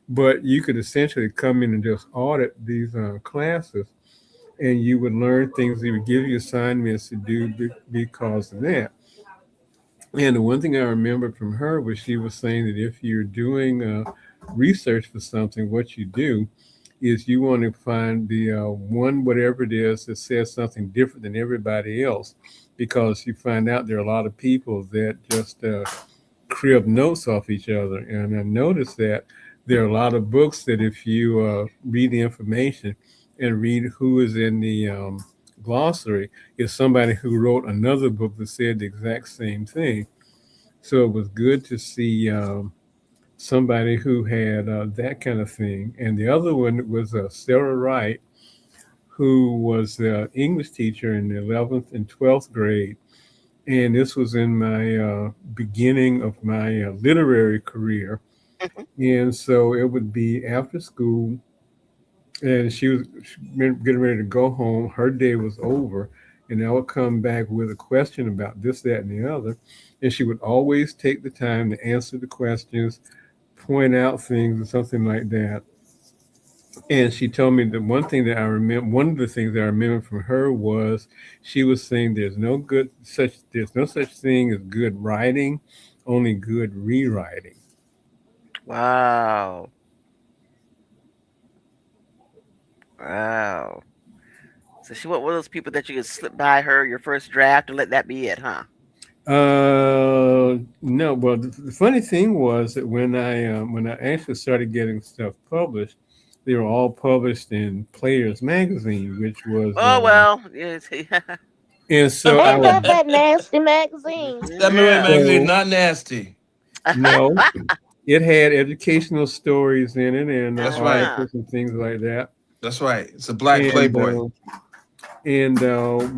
But you could essentially come in and just audit these classes, and you would learn things. They would give you assignments to do because of that. And the one thing I remember from her was she was saying that if you're doing research for something, what you do is you want to find the one, whatever it is, that says something different than everybody else, because you find out there are a lot of people that just crib notes off each other. And I noticed that there are a lot of books that if you read the information and read who is in the glossary, is somebody who wrote another book that said the exact same thing. So it was good to see somebody who had that kind of thing. And the other one was Sarah Wright, who was the English teacher in the 11th and 12th grade. And this was in my beginning of my literary career. And so it would be after school, and she was getting ready to go home. Her day was over, and I would come back with a question about this, that, and the other. And she would always take the time to answer the questions, point out things, or something like that. And she told me that one thing that I remember, one of the things that I remember from her was she was saying there's no such thing as good writing, only good rewriting. Wow. Wow. So she was one of those people that you could slip by her your first draft and let that be it, huh? No. Well, the funny thing was that when I actually started getting stuff published, they were all published in Players Magazine, which was, Oh well, yes. and so I Ain't would that that nasty magazine? That Midway Yeah. magazine, so not nasty. no, it had educational stories in it and That's right. Uh-huh. articles and things like that. That's right. It's a black And Playboy.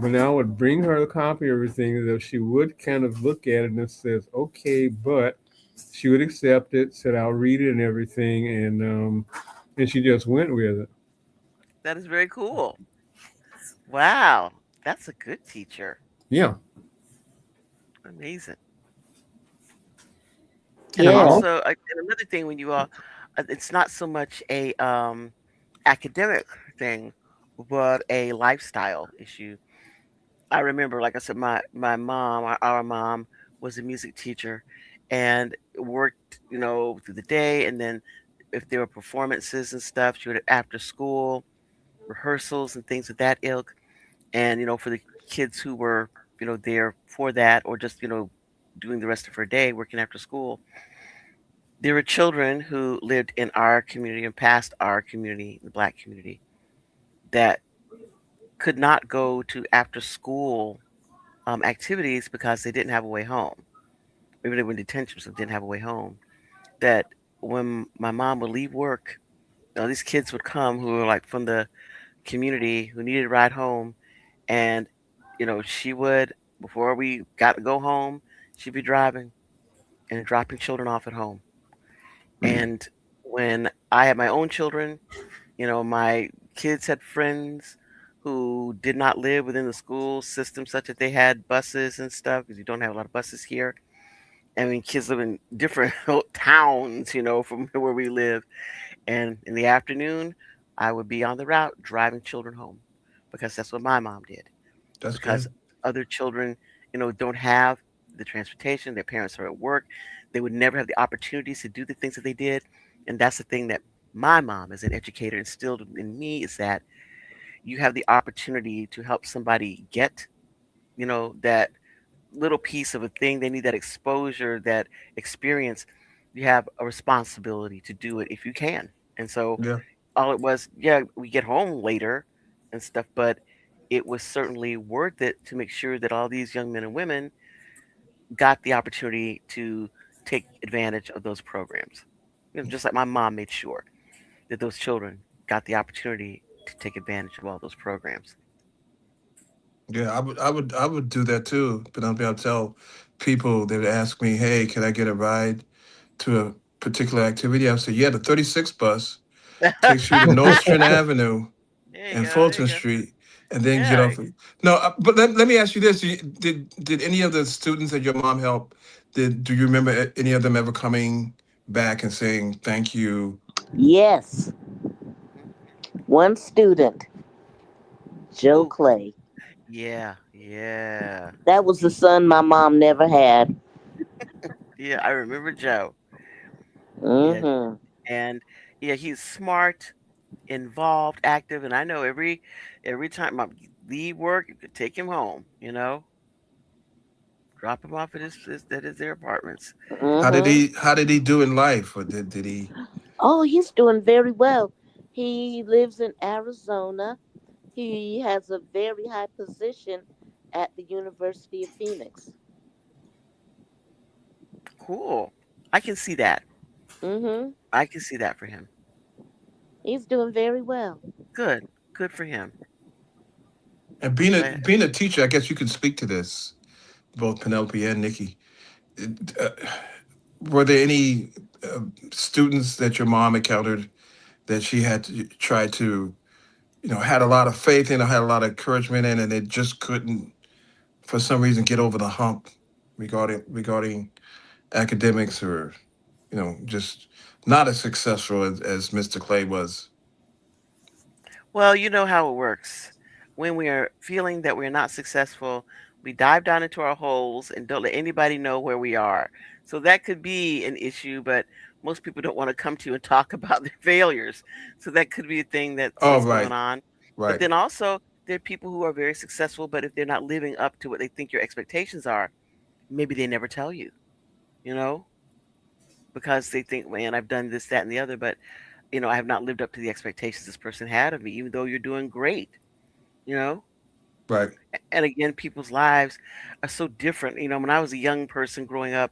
when I would bring her a copy of everything, though, she would kind of look at it and says, "Okay," but she would accept it, said, "I'll read it and everything," and she just went with it. That is very cool. Wow. That's a good teacher. Yeah. Amazing. And And Yeah. also, and another thing when you are, it's not so much a academic thing, but a lifestyle issue. I remember, like I said, my mom, our mom, was a music teacher, and worked, through the day, and then if there were performances and stuff, she would after school rehearsals and things of that ilk. And for the kids who were there for that, or just doing the rest of her day working after school, there were children who lived in our community and past our community, the black community, that could not go to after school activities because they didn't have a way home. Maybe they were in detention, so they didn't have a way home. That when my mom would leave work, these kids would come who were like from the community who needed a ride home, and she would, before we got to go home, she'd be driving and dropping children off at home. And when I had my own children, my kids had friends who did not live within the school system, such that they had buses and stuff, because you don't have a lot of buses here. I mean, kids live in different towns, from where we live. And in the afternoon, I would be on the route driving children home because that's what my mom did. That's Because good. other children, don't have the transportation, their parents are at work, they would never have the opportunities to do the things that they did. And that's the thing that my mom, as an educator, instilled in me is that you have the opportunity to help somebody get, that little piece of a thing they need, that exposure, that experience. You have a responsibility to do it if you can. And so Yeah. all it was, yeah, we get home later and stuff, but it was certainly worth it to make sure that all these young men and women got the opportunity to take advantage of those programs. Just like my mom made sure that those children got the opportunity to take advantage of all those programs. Yeah, I would do that too. But I'll tell people, they would ask me, "Hey, can I get a ride to a particular activity?" I would say, "Yeah, the 36 bus takes you to Nostrand Avenue There you and go. There you Fulton go. Street, and then get Yeah. off." No, but let me ask you this: did any of the students that your mom helped? Do you remember any of them ever coming back and saying thank you? Yes, Mhm. one student, Joe Who? Clay. Yeah. Yeah. That was the son my mom never had. Yeah. I remember Joe. Yeah. Mm-hmm. And yeah, he's smart, involved, active, and I know every time I leave work, you could take him home. Drop him off at their apartments. Mm-hmm. How did he do in life, or did he? Oh, he's doing very well. He lives in Arizona. He has a very high position at the University of Phoenix. Cool. I can see that. Mm-hmm. I can see that for him. He's doing very well. Good. Good for him. And I'm glad. being a teacher, I guess you can speak to this, both Penelope and Nikki. Uh, were there any students that your mom encountered that she had to try to, had a lot of faith in, or had a lot of encouragement in, and they just couldn't, for some reason, get over the hump regarding academics, or just not as successful as Mr. Clay was? Well, you know how it works. When we are feeling that we're not successful, we dive down into our holes and don't let anybody know where we are. So that could be an issue, but most people don't want to come to you and talk about their failures. So that could be a thing Oh, that's going right, on. But right, then also, there are people who are very successful, but if they're not living up to what they think your expectations are, maybe they never tell you, you know, because they think, man, I've done this, that, and the other, but, I have not lived up to the expectations this person had of me, even though you're doing great, you know? right. And again, people's lives are so different. When I was a young person growing up,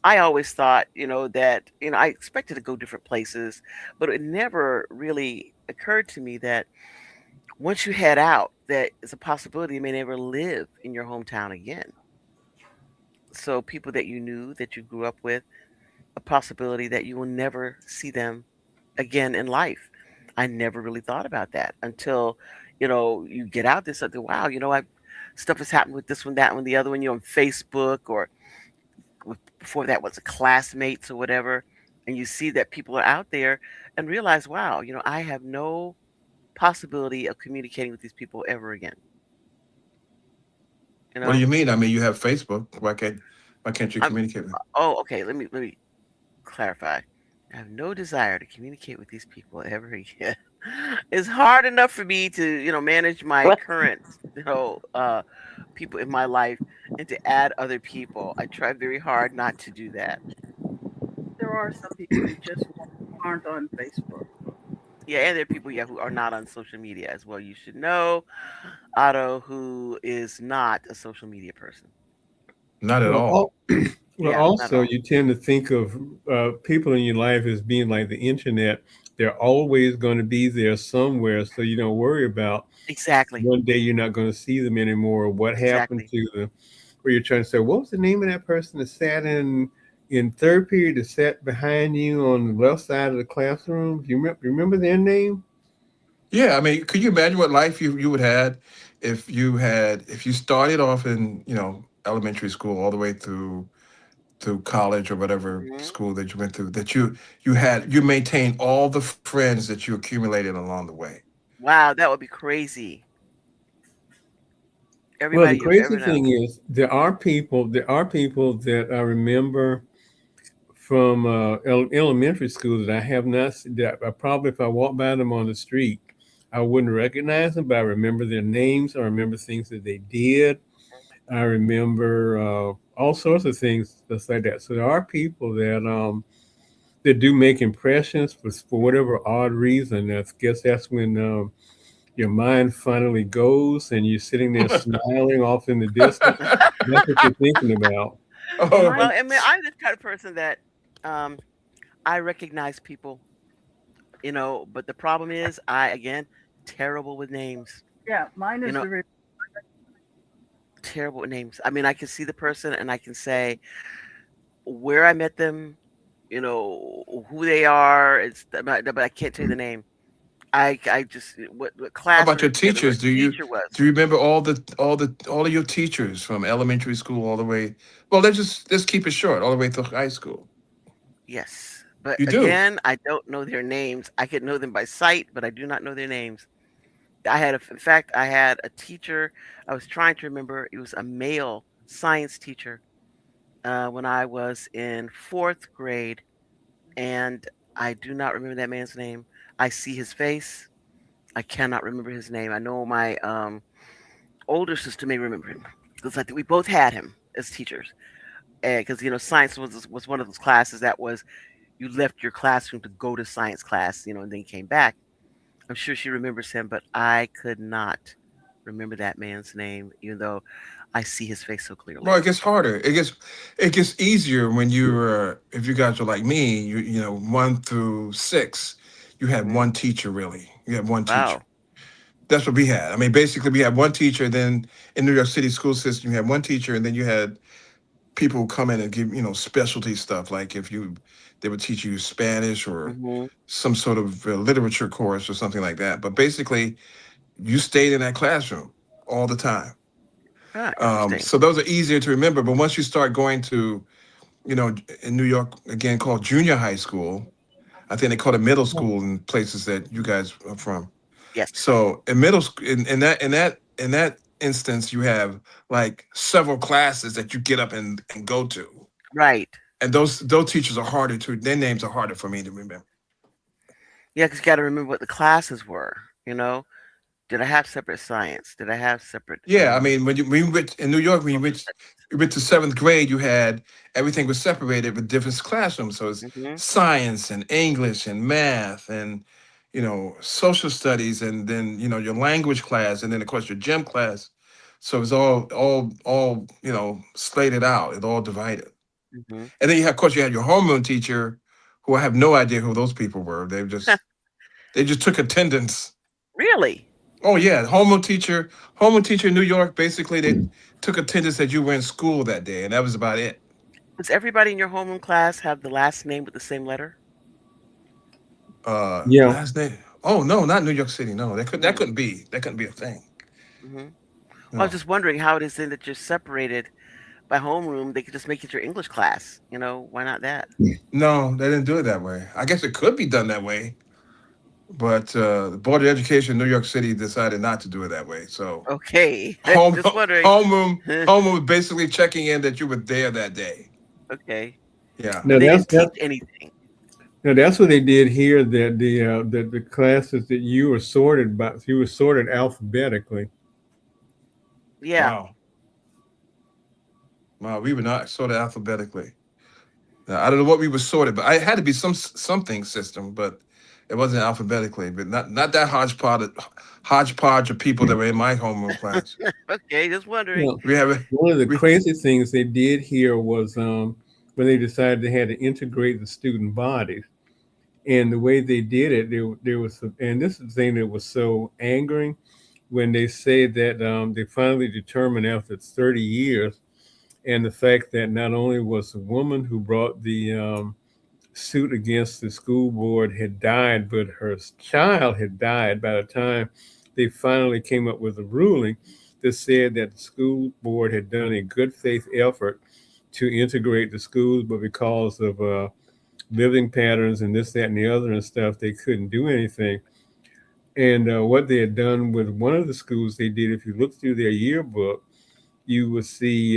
I always thought, that, I expected to go different places, but it never really occurred to me that once you head out, that it's a possibility you may never live in your hometown again. So people that you knew, that you grew up with, a possibility that you will never see them again in life. I never really thought about that until, you get out there something, wow, I stuff has happened with this one, that one, the other one, on Facebook, or before that was classmates or whatever. And you see that people are out there and realize, wow, I have no possibility of communicating with these people ever again. You What do know? you mean? I mean, you have Facebook. Why can't you I'm communicate with? oh, okay, let me clarify. I have no desire to communicate with these people ever again. It's hard enough for me to, manage my current, people in my life, and to add other people. I try very hard not to do that. There are some people who just aren't on Facebook. Yeah, and there are people, yeah, who are not on social media as well. You should know Otto, who is not a social media person. Not at Well, all. well, Yeah, not at also all. you tend to think of people in your life as being like the internet. They're always going to be there somewhere, so you don't worry about Exactly. one day you're not going to see them anymore. What happened Exactly. to the? Where you're trying to say, what was the name of that person that sat in third period that sat behind you on the left side of the classroom? Do you remember their name? Yeah, I mean, could you imagine what life you would had if you started off in elementary school all the way through through college or whatever Mhm. school that you went through, that you maintained all the friends that you accumulated along the way. Wow, that would be crazy. Well, the Everybody you've crazy ever thing known. is there are people that I remember from elementary school that I have not that I probably, if I walk by them on the street, I wouldn't recognize them, but I remember their names. I remember things that they did. I remember all sorts of things just like that. So there are people that do make impressions for whatever odd reason. I guess that's when your mind finally goes and you're sitting there smiling off in the distance. That's what you're thinking about. Oh, Well, Mine, I mean, I'm the kind of person that um, I recognize people, but the problem is again, terrible with names. yeah, mine You is know, the terrible with names. I mean, I can see the person and I can say where I met them, who they are. But I can't tell you the name. I just what how class about or your the teachers? teacher was. Do you remember all of your teachers from elementary school all the way? Well, let's keep it short, all the way through high school. Yes, but You do. again, I don't know their names. I could know them by sight, but I do not know their names. In fact, I had a teacher. I was trying to remember. It was a male science teacher when I was in fourth grade, and I do not remember that man's name. I see his face. I cannot remember his name. I know my older sister may remember him because I think we both had him as teachers. Because science was one of those classes that was you left your classroom to go to science class, and then you came back. I'm sure she remembers him, but I could not remember that man's name, even though I see his face so Well, clearly. it gets harder. It gets easier when if you guys are like me, one through six, you had Hmm. one teacher really. You had one teacher. Wow. That's what we had. I mean, basically, we had one teacher. Then in New York City school system, you had one teacher, and then you had people who come in and give specialty stuff. Like if they would teach you Spanish or Hmm. some sort of literature course or something like that. But basically, you stayed in that classroom all the time. Ah, interesting. So those are easier to remember. But once you start going to, in New York again called junior high school, I think they call it middle school in places that you guys are from. Yes. So in middle school, in that instance, you have like several classes that you get up and go to, Right. and those teachers are harder to. Their names are harder for me to remember. Yeah, because you got to remember what the classes were. You know, did I have separate science? Did I have separate Yeah, I mean, when you went in New York, social studies? you went to seventh grade, you had everything was separated with different classrooms. So it's Hmm. science and English and math and social studies, and then your language class, and then of course your gym class. So it's all slated out. It's all divided. Hmm. And then of course you had your homeroom teacher, who I have no idea who those people were. They just took attendance. Really? Oh yeah, homeroom teacher in New York. Basically, they took attendance that you were in school that day, and that was about it. Does everybody in your homeroom class have the last name with the same letter? Yeah. Last name. Oh no, not New York City. No, that Mm. couldn't be a thing. Hmm. Well, I was No, just wondering how it is then that you're separated by homeroom. They could just make it your English class. Why not that? no, they didn't do it that way. I guess it could be done that way, but the Board of Education in New York City decided not to do it that way. So Okay, home just wondering. homeroom homeroom was basically checking in that you were there that day. Okay, Yeah. but Now they that's didn't teach that's anything. now that's what they did here. That the classes that you were sorted alphabetically. Yeah, Wow. Wow. We were not sorted alphabetically. Now, I don't know what we were sorted, but I had to be something system, but it wasn't alphabetically. But not that hodgepodge of people that were in my homeroom class. okay, just wondering. Well, We have one of the we crazy things they did here was when they decided they had to integrate the student bodies, and the way they did it, there was and this is the thing that was so angering when they say that they finally determined after 30 years, and the fact that not only was the woman who brought the suit against the school board had died, but her child had died by the time they finally came up with a ruling that said that the school board had done a good faith effort to integrate the schools, but because of living patterns and this, that, and the other and stuff, they couldn't do anything. And what they had done with one of the schools, they did, if you look through their yearbook, you will see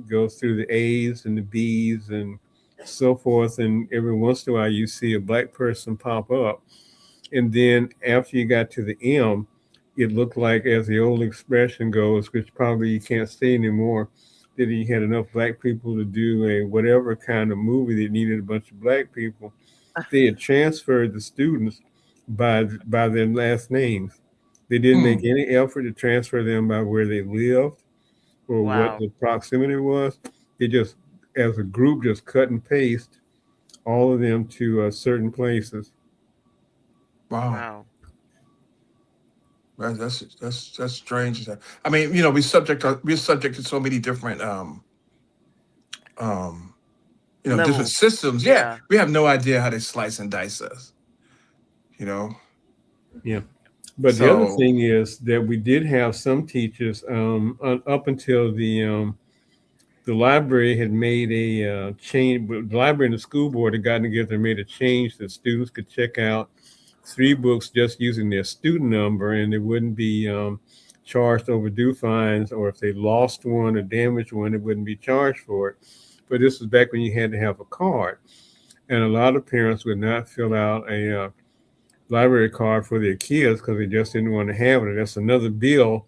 go through the A's and the B's and so forth. And every once in a while, you see a black person pop up. And then after you got to the M, it looked like, as the old expression goes, which probably you can't say anymore, that he had enough black people to do a whatever kind of movie that needed a bunch of black people. They had transferred the students by their last names. They didn't make Hmm. any effort to transfer them by where they lived or what Wow. the proximity was. They just, as a group, just cut and paste all of them to certain Wow. Wow. That's strange. I mean, we're subject to so many different um different Levels. systems. Yeah, Yeah. we have no idea how they slice and dice us. You know, Yeah. But the other so thing is that we did have some teachers up until the library had made a change. The library and the school board had gotten together and made a change that students could check out 3 books just using their student number, and they wouldn't be charged overdue fines, or if they lost one or damaged one, they wouldn't be charged for it. But this was back when you had to have a card, and a lot of parents would not fill out a library card for their kids because they just didn't want to have it. That's another bill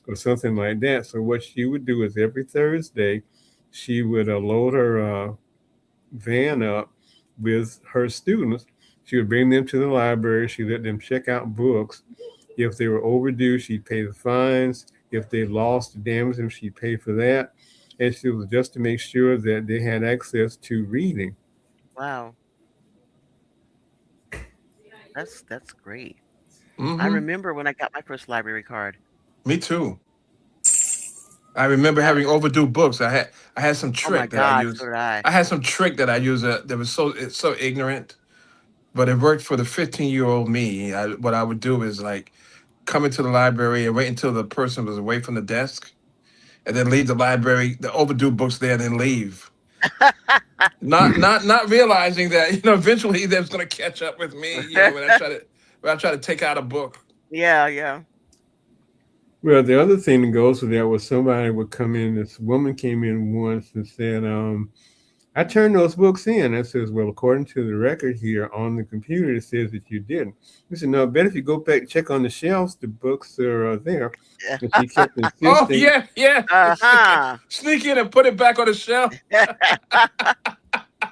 or something like that. So what she would do is every Thursday, she would load her van up with her students. She would bring them to the library. She let them check out books. If they were overdue, she'd pay the fines. If they lost or damaged them, she'd pay for that. And she was just to make sure that they had access to reading. Wow. That's great. I hmm remember when I got my first library card. me too. I remember That having overdue books. I had some Oh my trick that I gosh, so used. did I. I had some trick that I used that was it's so ignorant, but it worked for the 15-year-old me. What I would do is like come into the library and wait until the person was away from the desk, and then leave the library, the overdue books there, and then leave. Not realizing that eventually they was gonna catch up with me. When I try to take out a book. Yeah, yeah. Well, the other thing that goes with that was somebody would come in. This woman came in once and said, I turned those books in. I says, well, according to the record here on the computer, it says that you didn't. He said, no, I bet if you go back and check on the shelves, the books are there. And she kept Oh insisting. yeah, yeah. Uh-huh. Sneak in and put it back on the shelf.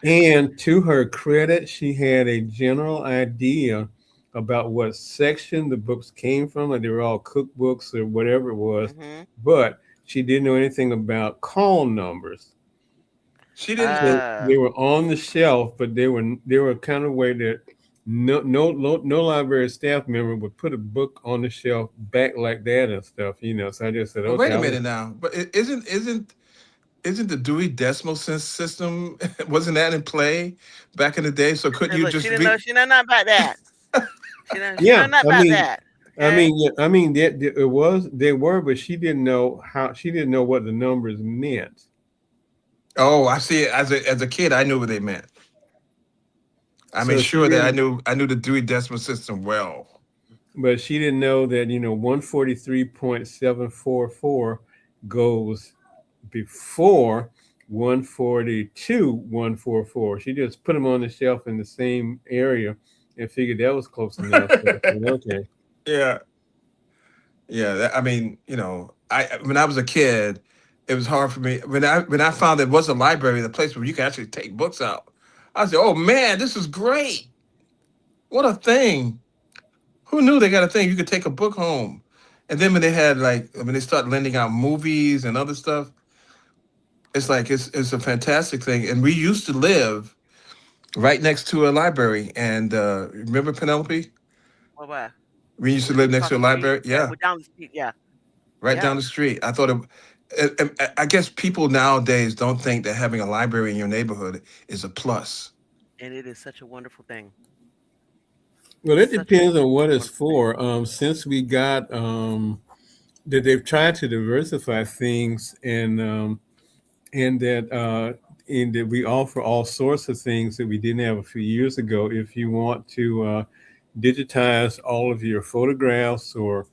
And to her credit, she had a general idea about what section the books came from, like they were all cookbooks or whatever it was, Mhm. but she didn't know anything about call numbers. She didn't. So Uh, they were on the shelf, but they were kind of way that no library staff member would put a book on the shelf back like that and stuff. So I just said, But wait okay, a I was, minute now. But isn't the Dewey Decimal System wasn't that in play back in the day? So couldn't and you look, just read? she know nothing about that. She know yeah. nothing I about mean, that. I Okay. mean, yeah, I mean, it was they were, but she didn't know how. She didn't know what the numbers meant. Oh, I see it. As a kid, I knew what they meant. I made So she sure that I didn't, knew I knew the Dewey Decimal System well. but she didn't know that 143.744 goes before 142.144. She just put them on the shelf in the same area and figured that was close enough. So I said, okay. Yeah, yeah. I mean, I when I was a kid, it was hard for me when I found there was a library, the place where you could actually take books out. I said, "Oh man, this is great! What a thing! Who knew they got a thing? You could take a book home." And then when they had like when they start lending out movies and other stuff, it's like it's a fantastic thing. And we used to live right next to a library. And remember Penelope? What? We used to live next Across to a the street? library. Yeah, Yeah, we're down the street. Yeah. right down Yeah. the street. I thought I guess people nowadays don't think that having a library in your neighborhood is a plus. And it is such a wonderful thing. Well, it Such a depends on what it's wonderful thing. for. Since we got that they've tried to diversify things and that in that we offer all sorts of things that we didn't have a few years ago. If you want to digitize all of your photographs or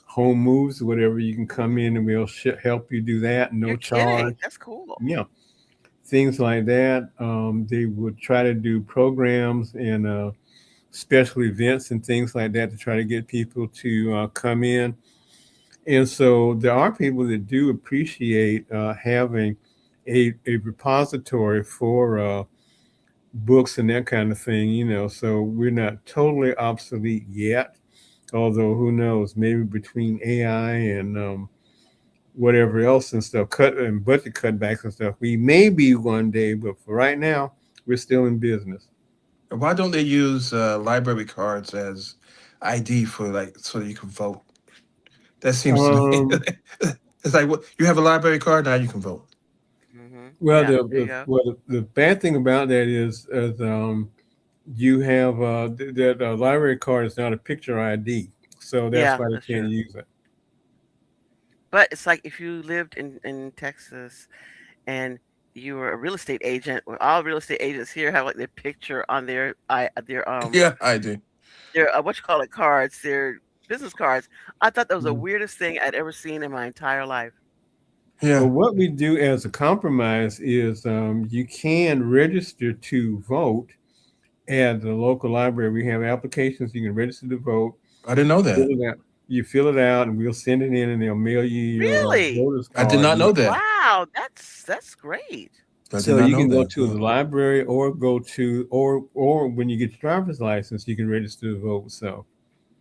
home moves or whatever, you can come in and we'll help you do that, no You're kidding. charge. That's cool. Yeah, things like that. They would try to do programs and special events and things like that to try to get people to come in. And so there are people that do appreciate having a repository for books and that kind of thing, you know. So we're not totally obsolete yet, although who knows, maybe between AI and whatever else and stuff, cut and budget cutbacks and stuff, we may be one day, but for right now, we're still in business. Why don't they use library cards as ID for like so that you can vote? That seems to me. Um, It's like what you have a library card now you can vote. well, Yeah, there you go. the bad thing about that is you have that library card is not a picture ID, so that's Yeah, why they that's can't true. use it. But it's like if you lived in Texas and you were a real estate agent, well, all real estate agents here have like their picture on Yeah, I do. their what you call it cards, their business cards. I thought that was the Mhm. weirdest thing I'd ever seen in my entire life. Well, Yeah. what we do as a compromise is you can register to vote at the local library. We have applications you can register to vote. I didn't know Fill that. it out. You fill it out, and we'll send it in, and they'll mail you your Really? voter's I did card. not Yeah. know that. Wow, that's great. I did So not you know can go that. to the Yeah. library or go to or when you get your driver's license, you can register to vote. So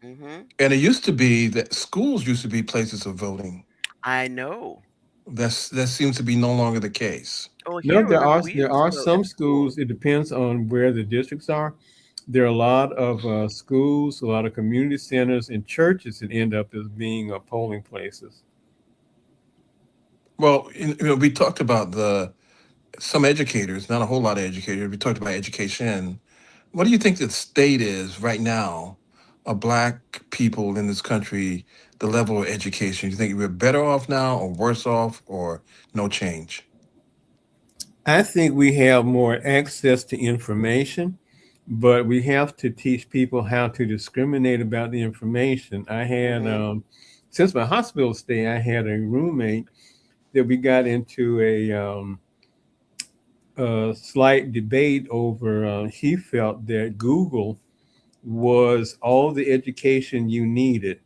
Hmm. And it used to be that schools used to be places of voting. I know. That seems to be no longer the case. Oh, no, here, remember we there used to are go at some school. schools. It depends on where the districts are. There are a lot of schools, a lot of community centers, and churches that end up as being polling places. Well, we talked about the some educators, not a whole lot of educators. We talked about education. What do you think the state is right now of black people in this country, the level of education? Do you think we're better off now or worse off or no change? I think we have more access to information, but we have to teach people how to discriminate about the information. I had, Hmm. since my hospital stay, I had a roommate that we got into a slight debate over. He felt that Google was all the education you needed.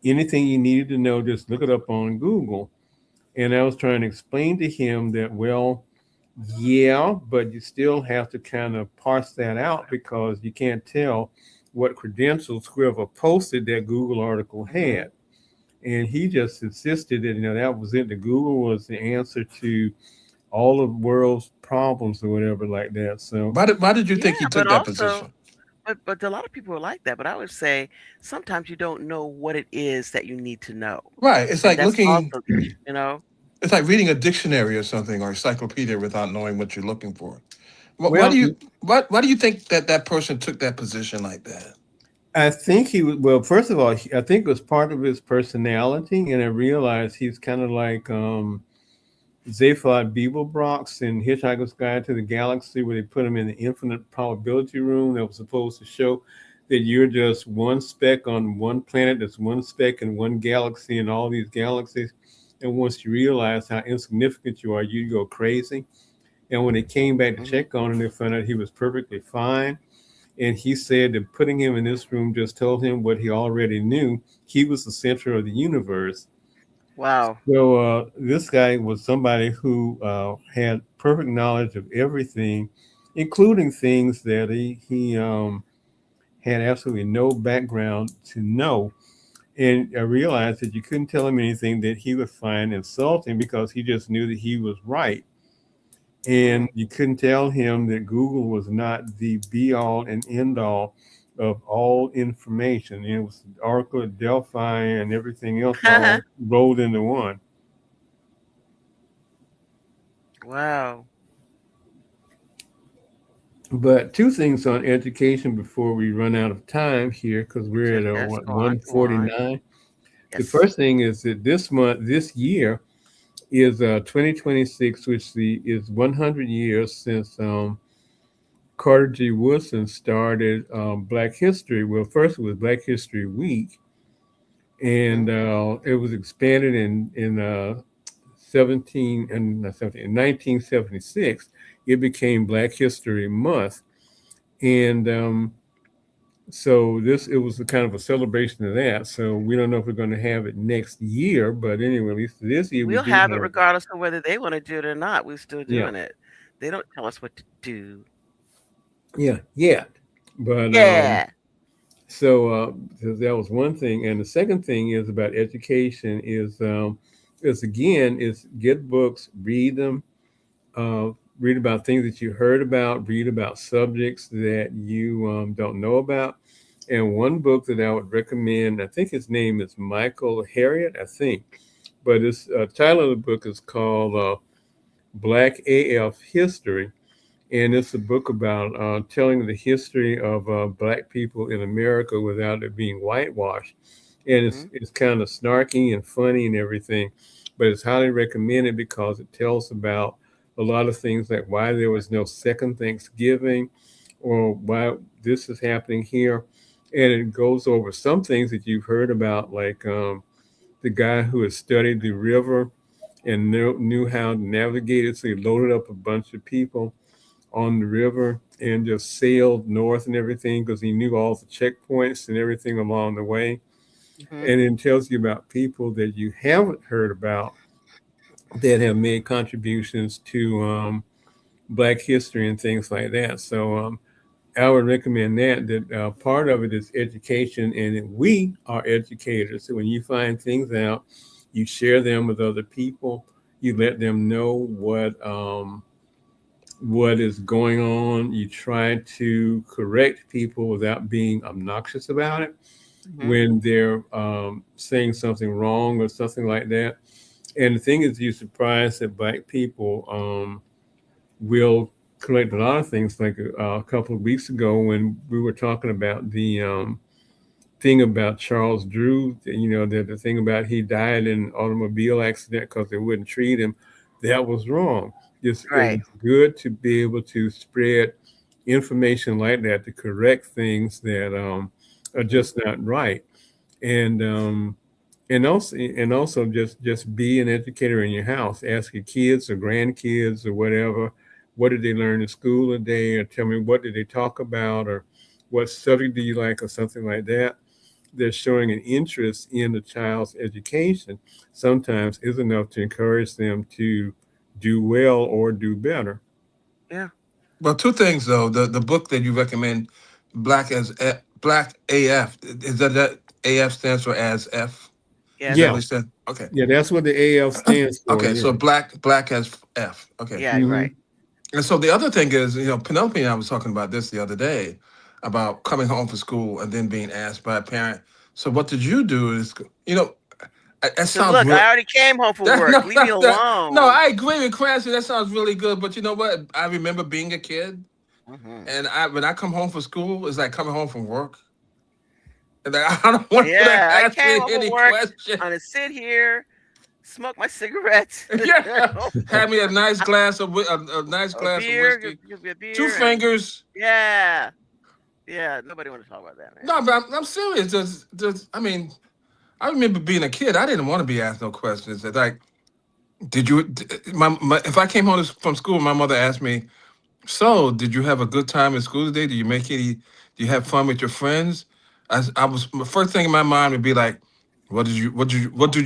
Anything you needed to know, just look it up on Google. And I was trying to explain to him that, well, yeah, but you still have to kind of parse that out because you can't tell what credentials whoever posted that Google article Hmm. had. And he just insisted that, that was it. That Google was the answer to all of the world's problems or whatever like that. So Why did you Yeah, think he but took that also, position? but a lot of people are like that. But I would say sometimes you don't know what it is that you need to know, Right. It's and like that's looking. also the issue. You know? It's like reading a dictionary or something or encyclopedia without knowing what you're looking for. Why well, do you why do you think that person took that position like that? I think he was, well, first of all, I think it was part of his personality. And I realized he's kind of like Zaphod Beeblebrox in Hitchhiker's Guide to the Galaxy, where they put him in the infinite probability room that was supposed to show that you're just one speck on one planet, that's one speck in one galaxy and all these galaxies. And once you realize how insignificant you are, you go crazy. And when they came back to Hmm. check on him, they found out he was perfectly fine. And he said that putting him in this room just told him what he already knew. He was the center of the universe. Wow. So this guy was somebody who had perfect knowledge of everything, including things that he had absolutely no background to know. And I realized that you couldn't tell him anything that he would find insulting because he just knew that he was right. Hmm. And you couldn't tell him that Google was not the be all and end all of all information. It was Oracle, Delphi, and everything else all rolled into one. Wow. But two things on education before we run out of time here, because we're Yes, at yes. what Go on. Go on. 149. The Yes. first thing is that this year, is 2026, which is 100 years since Carter G. Woodson started Black History. Well, first it was Black History Week, Hmm. and it was expanded in 17 and not 17 in 1976. It became Black History Month, and so this it was a kind of a celebration of that. So we don't know if we're going to have it next year, but anyway, at least this year we We'll do have it have it. regardless of whether they want to do it or not. We're still Yeah, doing it. They don't tell us what to do. yeah. But Yeah. so that was one thing, and the second thing is about education is again is get books, read them, read about things that you heard about, read about subjects that you don't know about. And one book that I would recommend, I think his name is Michael Harriot, I think, but this title of the book is called Black AF History, and it's a book about telling the history of Black people in America without it being whitewashed. And Hmm. it's kind of snarky and funny and everything, but it's highly recommended because it tells about a lot of things like why there was no second Thanksgiving or why this is happening here. And it goes over some things that you've heard about, like the guy who had studied the river and knew how to navigate it. So he loaded up a bunch of people on the river and just sailed north and everything because he knew all the checkpoints and everything along the way. Hmm. And it tells you about people that you haven't heard about that have made contributions to Black history and things like that. So I would recommend that part of it is education, and we are educators. So when you find things out, you share them with other people. You let them know what is going on. You try to correct people without being obnoxious about it Hmm. when they're saying something wrong or something like that. And the thing is, you're surprised that Black people will collect a lot of things. Like a couple of weeks ago, when we were talking about the thing about Charles Drew, the thing about he died in an automobile accident because they wouldn't treat him, that was wrong. Just it Right. was good to be able to spread information like that to correct things that are Hmm. just not right, and and also just be an educator in your house. Ask your kids or grandkids or whatever, what did they learn in school today, or tell me what did they talk about, or what subject do you like, or something like that. They're showing an interest in the child's education sometimes is enough to encourage them to do well or do better. Yeah. Well, two things though. The book that you recommend, Black AF, is that AF stands for as F? Is that Yes. what Yeah, he said? Okay. yeah, that's what the AF stands for. Okay, Yeah. so black as F. Okay. Yeah. Right. Hmm. And so the other thing is, Penelope and I was talking about this the other day about coming home from school and then being asked by a parent, so what did you do? That So sounds look, real. I already came home from That, work. no, Leave me no, alone. I agree with Clancy. That sounds really good. But you know what? I remember being a kid, Hmm. and when I come home from school, it's like coming home from work. And I don't want you to Yeah, I ask came me home from any work. questions. I'm gonna sit here, smoke my cigarettes, Yeah, have me a nice glass of a nice a glass of beer, whiskey, give me a two beer, and fingers. yeah, yeah. Nobody want to talk about that, man. No, but I'm serious. I mean, I remember being a kid. I didn't want to be asked no questions. It's like, did you? If I came home from school, my mother asked me, "So, did you have a good time in school today? Did you make any? Do you have fun with your friends?" I was the first thing in my mind would be like, what did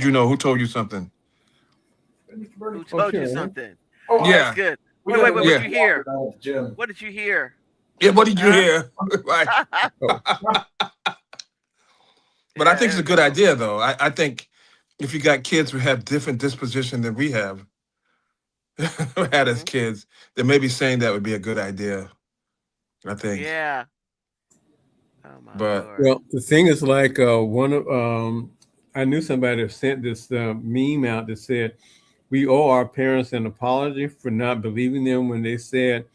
you know? Who told you something? Who Oh, told you sure. something? Oh, that's Yeah, good. Wait. What'd yeah, you hear? What did you hear? yeah. What did you Huh? hear? Right. Oh, But I Yeah, think it's there a we good go. idea, though. I think if you got kids who have different disposition than we have had as Hmm. kids, then maybe saying that would be a good idea. I think. Yeah. Oh my But lord. well, the thing is like one of I knew somebody that sent this meme out that said we owe our parents an apology for not believing them when they said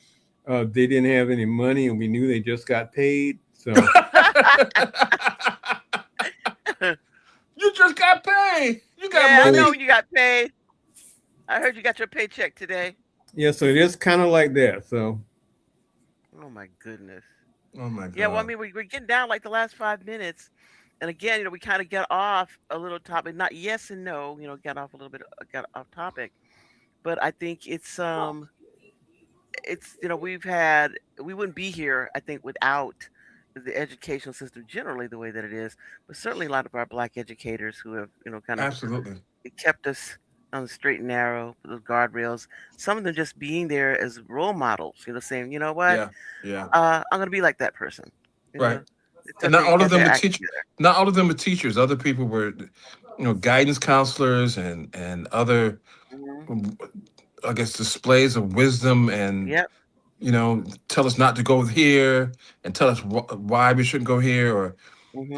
they didn't have any money and we knew they just got paid. So you just got paid. You got Yeah, I so know money. when you got paid. I heard you got your paycheck today. Yeah, so it is kind of like that. So Oh my goodness. Oh my Yeah, well, I God. mean, we're getting down like the last 5 minutes, and again, we kind of get off a little topic. Not yes and no, got off a little bit, got off topic. But I think it's we wouldn't be here, I think, without the educational system generally the way that it is, but certainly a lot of our black educators who have kind of Absolutely. kept us on the straight and narrow, those guardrails. Some of them just being there as role models, saying, you know what, Yeah. Yeah. I'm gonna be like that person. You Right. know, they And took not they all of got them their were act teach. together. Not all of them were teachers. Other people were, guidance counselors and other, Hmm. I guess, displays of wisdom and Yep. tell us not to go here and tell us why we shouldn't go here. Or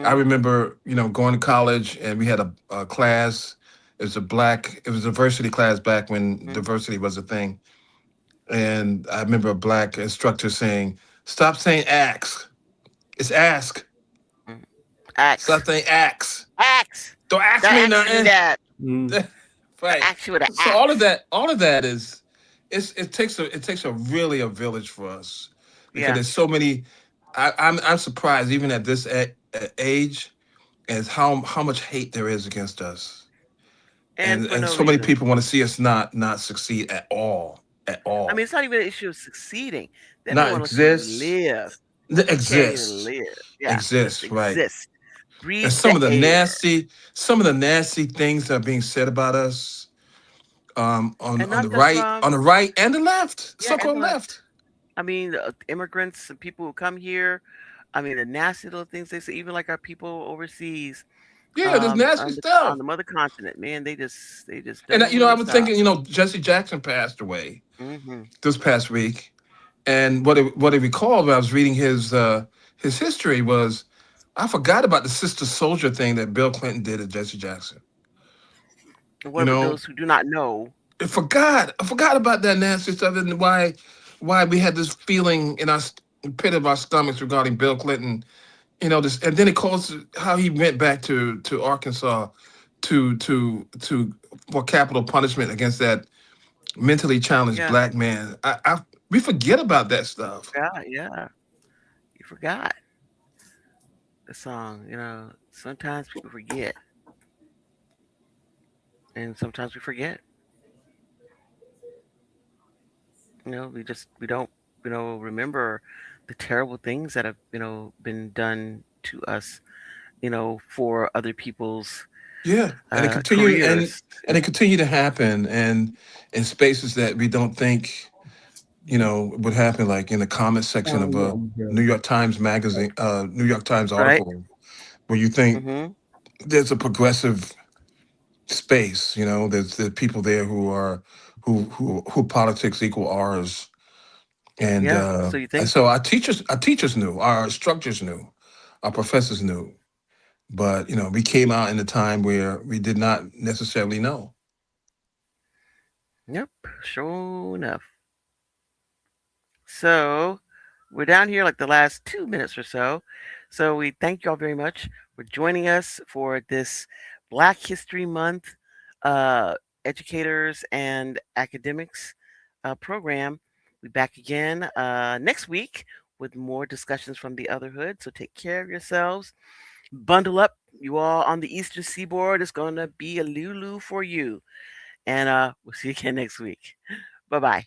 I Hmm. remember, going to college and we had a class. It was a diversity class back when Hmm. diversity was a thing. And I remember a black instructor saying, "Stop saying ask. It's ask. Hmm. Stop Axe. saying ask. Axe. Don't ask Don't me ask me nothing." that. mm, Don't Right. ask you with an So axe. all of that is, it takes a really a village for us, because Yeah. there's so many. I'm surprised even at this age, as how much hate there is against us, And and for and no so many reason. people want to see us not succeed at I mean, all, it's not even an issue of succeeding. They don't not want to see you exist, live. You can't even exist, live. Yeah, just exist, right? exist. And Breathe the air. some of the nasty things that are being said about us, And not just on from, the right and the left, yeah, and so-called left. left. I mean, immigrants and people who come here. I mean, the nasty little things they say, even like our people overseas, Yeah, there's nasty on stuff. the mother continent, man, they just And don't I want to was stop. thinking, Jesse Jackson passed away Hmm. this past week, and what I recalled when I was reading his history was, I forgot about the Sister Soldier thing that Bill Clinton did at Jesse Jackson. And You what would know, those who do not know? I forgot about that nasty stuff, and why we had this feeling in our pit of our stomachs regarding Bill Clinton. This, and then it calls how he went back to Arkansas to for capital punishment against that mentally challenged Yeah, black man. We forget about that stuff. yeah, yeah. You forgot the song. Sometimes people forget, and sometimes we forget. We don't remember the terrible things that have been done to us. For other people's Yeah, and careers. it continue to happen, and in spaces that we don't think would happen, like in the comment section of a New York Times Right. article, where you think Mhm. there's a progressive space. There's people there who politics equal ours, Yeah. So you and think? so our teachers knew, our instructors knew, our professors knew, but we came out in a time where we did not necessarily know. Yep. Sure enough. So we're down here like the last 2 minutes or so. So we thank y'all very much for joining us for this Black History Month uh, educators and academics program. We'll be back again next week with more discussions from the other hood. So take care of yourselves. Bundle up. You all on the Eastern Seaboard. It's going to be a Lulu for you. And we'll see you again next week. Bye bye.